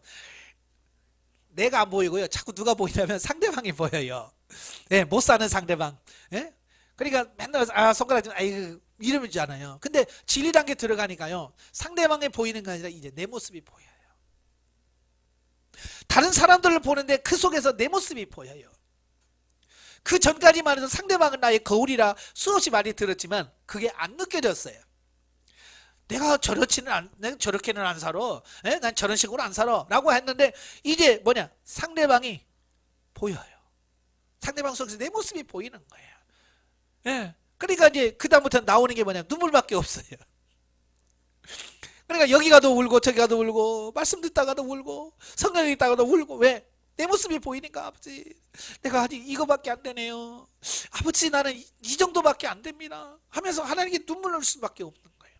내가 안 보이고요 자꾸 누가 보이냐면 상대방이 보여요. 예, 못 사는 상대방. 예? 그러니까 맨날 손가락 좀 아이고 이러잖아요. 근데 진리 단계 들어가니까요 상대방이 보이는 게 아니라 이제 내 모습이 보여요. 다른 사람들을 보는데 그 속에서 내 모습이 보여요. 그 전까지만 해도 상대방은 나의 거울이라 수없이 많이 들었지만 그게 안 느껴졌어요. 내가 저렇게는 안 살아. 에? 난 저런 식으로 안 살아. 라고 했는데 이제 뭐냐? 상대방이 보여요. 상대방 속에서 내 모습이 보이는 거예요. 예. 그러니까 이제 그다음부터 나오는 게 뭐냐? 눈물밖에 없어요. 그러니까 여기 가도 울고 저기 가도 울고 말씀 듣다가도 울고 성경 읽다가도 울고. 왜? 내 모습이 보이니까. 아버지 내가 아직 이거밖에 안 되네요. 아버지 나는 이 정도밖에 안 됩니다 하면서 하나님께 눈물 흘릴 수밖에 없는 거예요.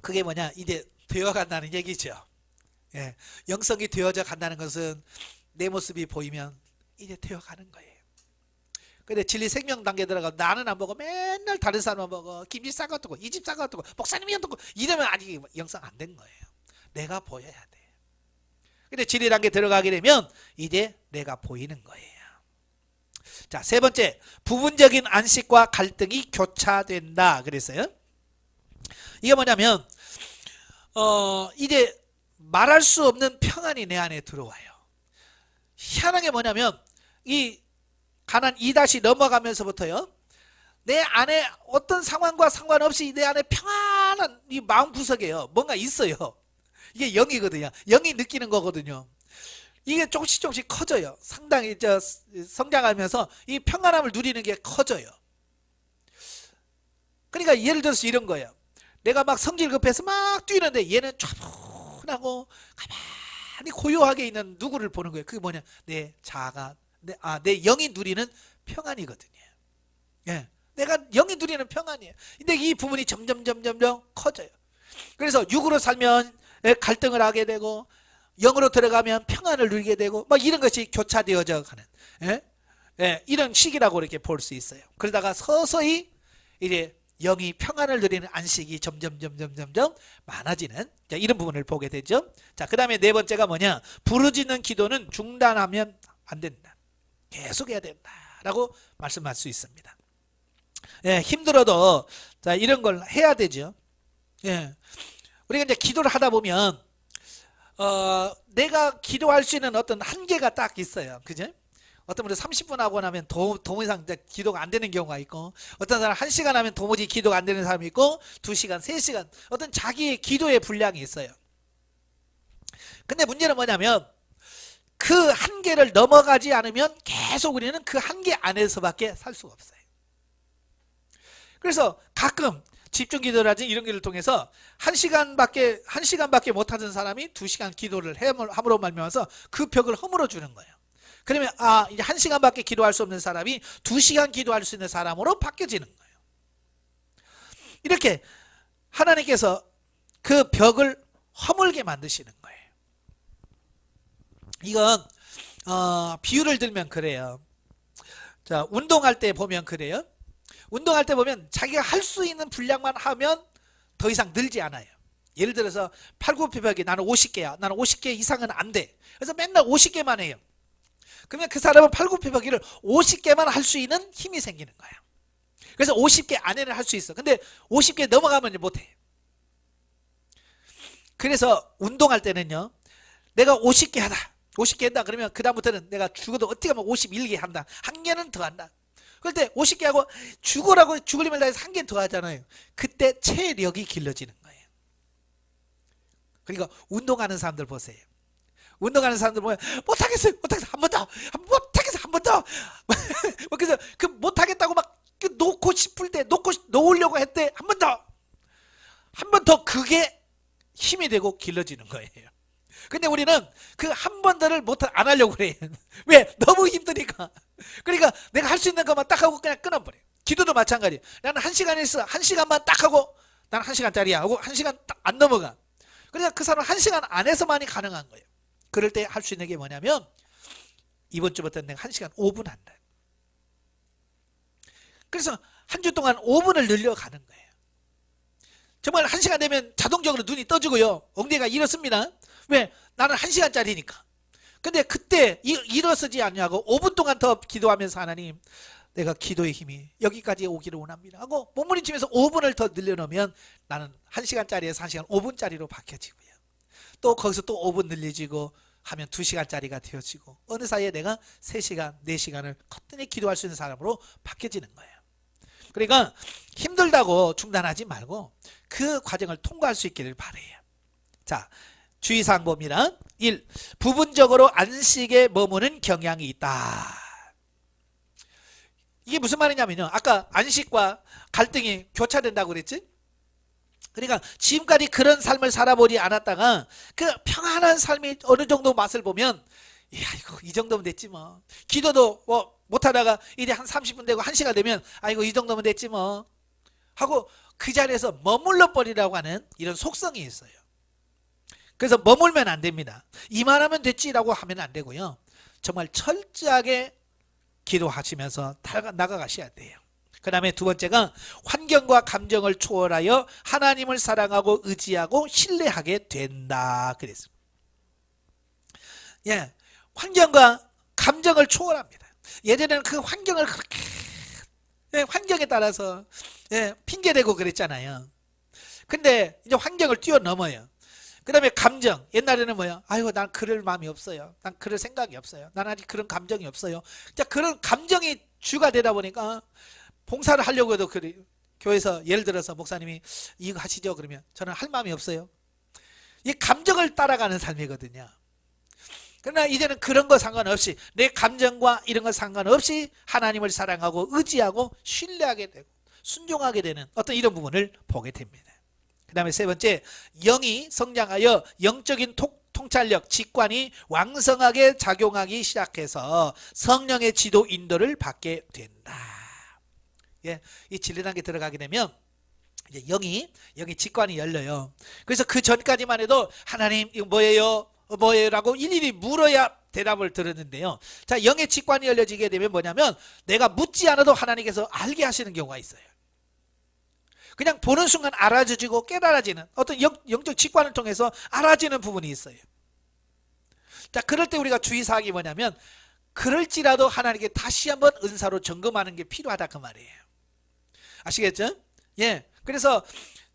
그게 뭐냐? 이제 되어간다는 얘기죠. 예. 영성이 되어져 간다는 것은 내 모습이 보이면 이제 되어가는 거예요. 근데 진리 생명 단계 들어가 나는 안 먹어. 맨날 다른 사람만 먹어. 김치 싸고 뜨고 이 집 싸고 뜨고 목사님이 뜨고 이러면 아직 영성 안 된 거예요. 내가 보여야 돼. 근데 진리 단계 들어가게 되면 이제 내가 보이는 거예요. 자, 세 번째, 부분적인 안식과 갈등이 교차된다 그랬어요. 이게 뭐냐면 이제 말할 수 없는 평안이 내 안에 들어와요. 희한한 게 뭐냐면 이 가난 2- 넘어가면서부터요 내 안에 어떤 상황과 상관없이 내 안에 평안한 이 마음 구석에요 뭔가 있어요. 이게 영이거든요. 영이 느끼는 거거든요. 이게 조금씩 커져요. 상당히 성장하면서 이 평안함을 누리는 게 커져요. 그러니까 예를 들어서 이런 거예요. 내가 막 성질 급해서 막 뛰는데 얘는 차분하고 가만히 고요하게 있는 누구를 보는 거예요. 그게 뭐냐? 내 자아가 내 영이 누리는 평안이거든요. 예, 내가 영이 누리는 평안이에요. 근데 이 부분이 점점 커져요. 그래서 육으로 살면 갈등을 하게 되고 영으로 들어가면 평안을 누리게 되고 막 이런 것이 교차되어져 가는 이런 시기라고 이렇게 볼 수 있어요. 그러다가 서서히 이제 영이 평안을 누리는 안식이 점점 많아지는, 자, 이런 부분을 보게 되죠. 자, 그 다음에 네 번째가 뭐냐? 부르짖는 기도는 중단하면 안 된다. 계속 해야 된다라고 말씀할 수 있습니다. 예, 힘들어도 자, 이런 걸 해야 되죠. 예, 우리가 이제 기도를 하다 보면 내가 기도할 수 있는 어떤 한계가 딱 있어요. 그죠? 어떤 분은 30분 하고 나면 도무지 기도가 안 되는 경우가 있고, 어떤 사람 1시간 하면 도무지 기도가 안 되는 사람이 있고, 2시간, 3시간, 어떤 자기의 기도의 분량이 있어요. 근데 문제는 뭐냐면 그 한계를 넘어가지 않으면 계속 우리는 그 한계 안에서밖에 살 수가 없어요. 그래서 가끔 집중기도라든지 이런 기도를 통해서 1시간밖에 못하는 사람이 2시간 기도를 함으로 말미암아서 그 벽을 허물어 주는 거예요. 그러면 이제 1시간밖에 기도할 수 없는 사람이 2시간 기도할 수 있는 사람으로 바뀌어지는 거예요. 이렇게 하나님께서 그 벽을 허물게 만드시는 거예요. 이건 비유를 들면 그래요. 자, 운동할 때 보면 그래요. 운동할 때 보면 자기가 할 수 있는 분량만 하면 더 이상 늘지 않아요. 예를 들어서 팔굽혀펴기 나는 50개야. 나는 50개 이상은 안 돼. 그래서 맨날 50개만 해요. 그러면 그 사람은 팔굽혀펴기를 50개만 할 수 있는 힘이 생기는 거예요. 그래서 50개 안에는 할 수 있어. 근데 50개 넘어가면 못해. 그래서 운동할 때는요, 내가 50개 하다. 50개 한다. 그러면 그다음부터는 내가 죽어도 어떻게 하면 51개 한다. 한 개는 더 한다. 그럴 때 50개 하고 죽을 힘을 다해서 한 개 더 하잖아요. 그때 체력이 길러지는 거예요. 그러니까 운동하는 사람들 보세요. 운동하는 사람들 보면 못하겠어요. 한 번 더. 못하겠어. 한 번 더. 그래서 그 못하겠다고 막 놓고 싶을 때 놓으려고 할 때 한 번 더. 한 번 더 그게 힘이 되고 길러지는 거예요. 근데 우리는 그 한 번 더를 안 하려고 그래요. 왜? 너무 힘드니까. 그러니까 내가 할 수 있는 것만 딱 하고 그냥 끊어버려요. 기도도 마찬가지예요. 나는 1시간 했어. 1시간만 딱 하고 나는 1시간짜리야 하고 1시간 딱 안 넘어가. 그러니까 그 사람은 1시간 안에서만이 가능한 거예요. 그럴 때 할 수 있는 게 뭐냐면 이번 주부터 내가 1시간 5분 한다. 그래서 한 주 동안 5분을 늘려가는 거예요. 정말 1시간 되면 자동적으로 눈이 떠지고요. 엉덩이가 일어섭니다. 왜? 나는 1시간짜리니까. 근데 그때 일어서지 않냐고 5분 동안 더 기도하면서 하나님, 내가 기도의 힘이 여기까지 오기를 원합니다 하고 몸부림치면서 5분을 더 늘려놓으면 나는 1시간짜리에서 1시간 5분짜리로 바뀌어지고요. 또 거기서 또 5분 늘려지고 하면 2시간짜리가 되어지고 어느 사이에 내가 3시간, 4시간을 거뜬히 기도할 수 있는 사람으로 바뀌어지는 거예요. 그러니까 힘들다고 중단하지 말고 그 과정을 통과할 수 있기를 바라요. 자, 주의사항 봅니다. 1. 부분적으로 안식에 머무는 경향이 있다. 이게 무슨 말이냐면요, 아까 안식과 갈등이 교차된다고 그랬지? 그러니까 지금까지 그런 삶을 살아보지 않았다가 그 평안한 삶이 어느 정도 맛을 보면, 이야, 이거 이 정도면 됐지 뭐. 기도도 못하다가 이제 한 30분 되고 1시간 되면 아이고 이 정도면 됐지 뭐 하고 그 자리에서 머물러 버리라고 하는 이런 속성이 있어요. 그래서 머물면 안 됩니다. 이만하면 됐지라고 하면 안 되고요. 정말 철저하게 기도하시면서 나아가셔야 돼요. 그 다음에 두 번째가 환경과 감정을 초월하여 하나님을 사랑하고 의지하고 신뢰하게 된다. 그랬습니다. 예, 환경과 감정을 초월합니다. 예전에는 그 환경을 그렇게 환경에 따라서 핑계대고 그랬잖아요. 근데 이제 환경을 뛰어넘어요. 그 다음에 감정. 옛날에는 뭐야? 아이고, 난 그럴 마음이 없어요. 난 그럴 생각이 없어요. 난 아직 그런 감정이 없어요. 자, 그런 감정이 주가 되다 보니까 봉사를 하려고 해도 교회에서 예를 들어서 목사님이 이거 하시죠? 그러면 저는 할 마음이 없어요. 이 감정을 따라가는 삶이거든요. 그러나 이제는 그런 거 상관없이 내 감정과 이런 거 상관없이 하나님을 사랑하고 의지하고 신뢰하게 되고 순종하게 되는 어떤 이런 부분을 보게 됩니다. 그 다음에 세 번째, 영이 성장하여 영적인 통찰력, 직관이 왕성하게 작용하기 시작해서 성령의 지도 인도를 받게 된다. 예, 이 진리 단계 들어가게 되면 이제 영이 직관이 열려요. 그래서 그 전까지만 해도 하나님 이거 뭐예요? 라고 일일이 물어야 대답을 들었는데요. 자, 영의 직관이 열려지게 되면 뭐냐면 내가 묻지 않아도 하나님께서 알게 하시는 경우가 있어요. 그냥 보는 순간 알아지고 깨달아지는 어떤 영적 직관을 통해서 알아지는 부분이 있어요. 자, 그럴 때 우리가 주의사항이 뭐냐면 그럴지라도 하나님께 다시 한번 은사로 점검하는 게 필요하다 그 말이에요. 아시겠죠? 예. 그래서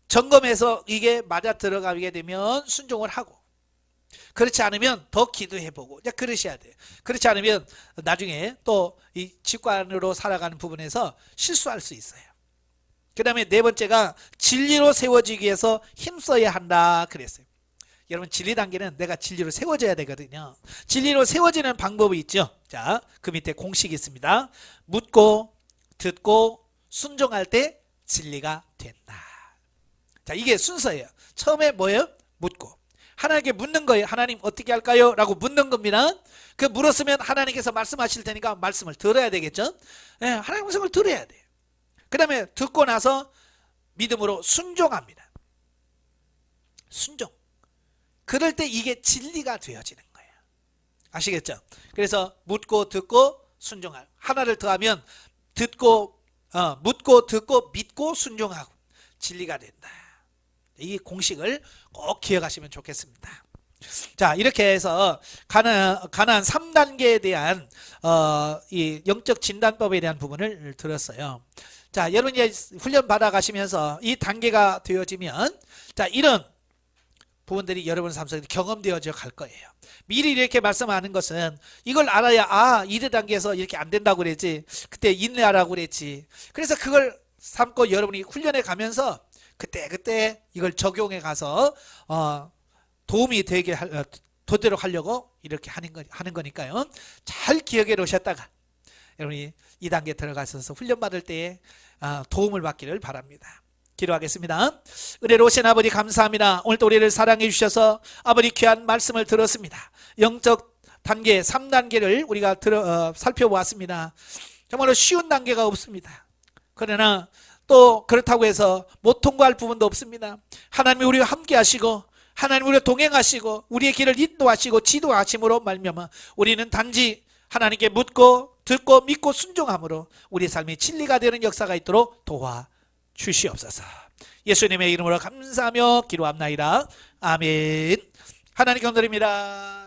점검해서 이게 맞아 들어가게 되면 순종을 하고, 그렇지 않으면 더 기도해보고, 그러셔야 돼요. 그렇지 않으면 나중에 또 이 직관으로 살아가는 부분에서 실수할 수 있어요. 그 다음에 네 번째가 진리로 세워지기 위해서 힘써야 한다 그랬어요. 여러분, 진리 단계는 내가 진리로 세워져야 되거든요. 진리로 세워지는 방법이 있죠. 자, 그 밑에 공식이 있습니다. 묻고 듣고 순종할 때 진리가 된다. 자, 이게 순서예요. 처음에 뭐예요? 묻고. 하나님께 묻는 거예요. 하나님 어떻게 할까요? 라고 묻는 겁니다. 그 물었으면 하나님께서 말씀하실 테니까 말씀을 들어야 되겠죠. 예, 하나님 말씀을 들어야 돼요. 그 다음에 듣고 나서 믿음으로 순종합니다. 순종. 그럴 때 이게 진리가 되어지는 거예요. 아시겠죠? 그래서 묻고 듣고 순종하고, 하나를 더하면 묻고 듣고 믿고 순종하고 진리가 된다. 이 공식을 꼭 기억하시면 좋겠습니다. 자, 이렇게 해서 가나안 3단계에 대한 이 영적 진단법에 대한 부분을 들었어요. 자, 여러분이 훈련 받아 가시면서 이 단계가 되어지면, 자, 이런 부분들이 여러분 삶 속에 경험되어져 갈 거예요. 미리 이렇게 말씀하는 것은 이걸 알아야, 이대 단계에서 이렇게 안 된다고 그랬지, 그때 인내하라고 그랬지. 그래서 그걸 삼고 여러분이 훈련해 가면서 그때 이걸 적용해 가서 도움이 되게 되도록 하려고 이렇게 하는 거니까요. 잘 기억해 놓으셨다가 여러분이 2단계 들어가셔서 훈련 받을 때에 도움을 받기를 바랍니다. 기도하겠습니다. 은혜로우신 아버지, 감사합니다. 오늘도 우리를 사랑해 주셔서 아버지 귀한 말씀을 들었습니다. 영적 단계 3단계를 우리가 살펴보았습니다. 정말로 쉬운 단계가 없습니다. 그러나 또 그렇다고 해서 못 통과할 부분도 없습니다. 하나님이 우리와 함께 하시고, 하나님이 우리와 동행하시고, 우리의 길을 인도하시고 지도하심으로 말미암아 우리는 단지 하나님께 묻고 듣고 믿고 순종함으로 우리 삶이 진리가 되는 역사가 있도록 도와주시옵소서. 예수님의 이름으로 감사하며 기도합나이다. 아멘. 하나님 감사드립니다.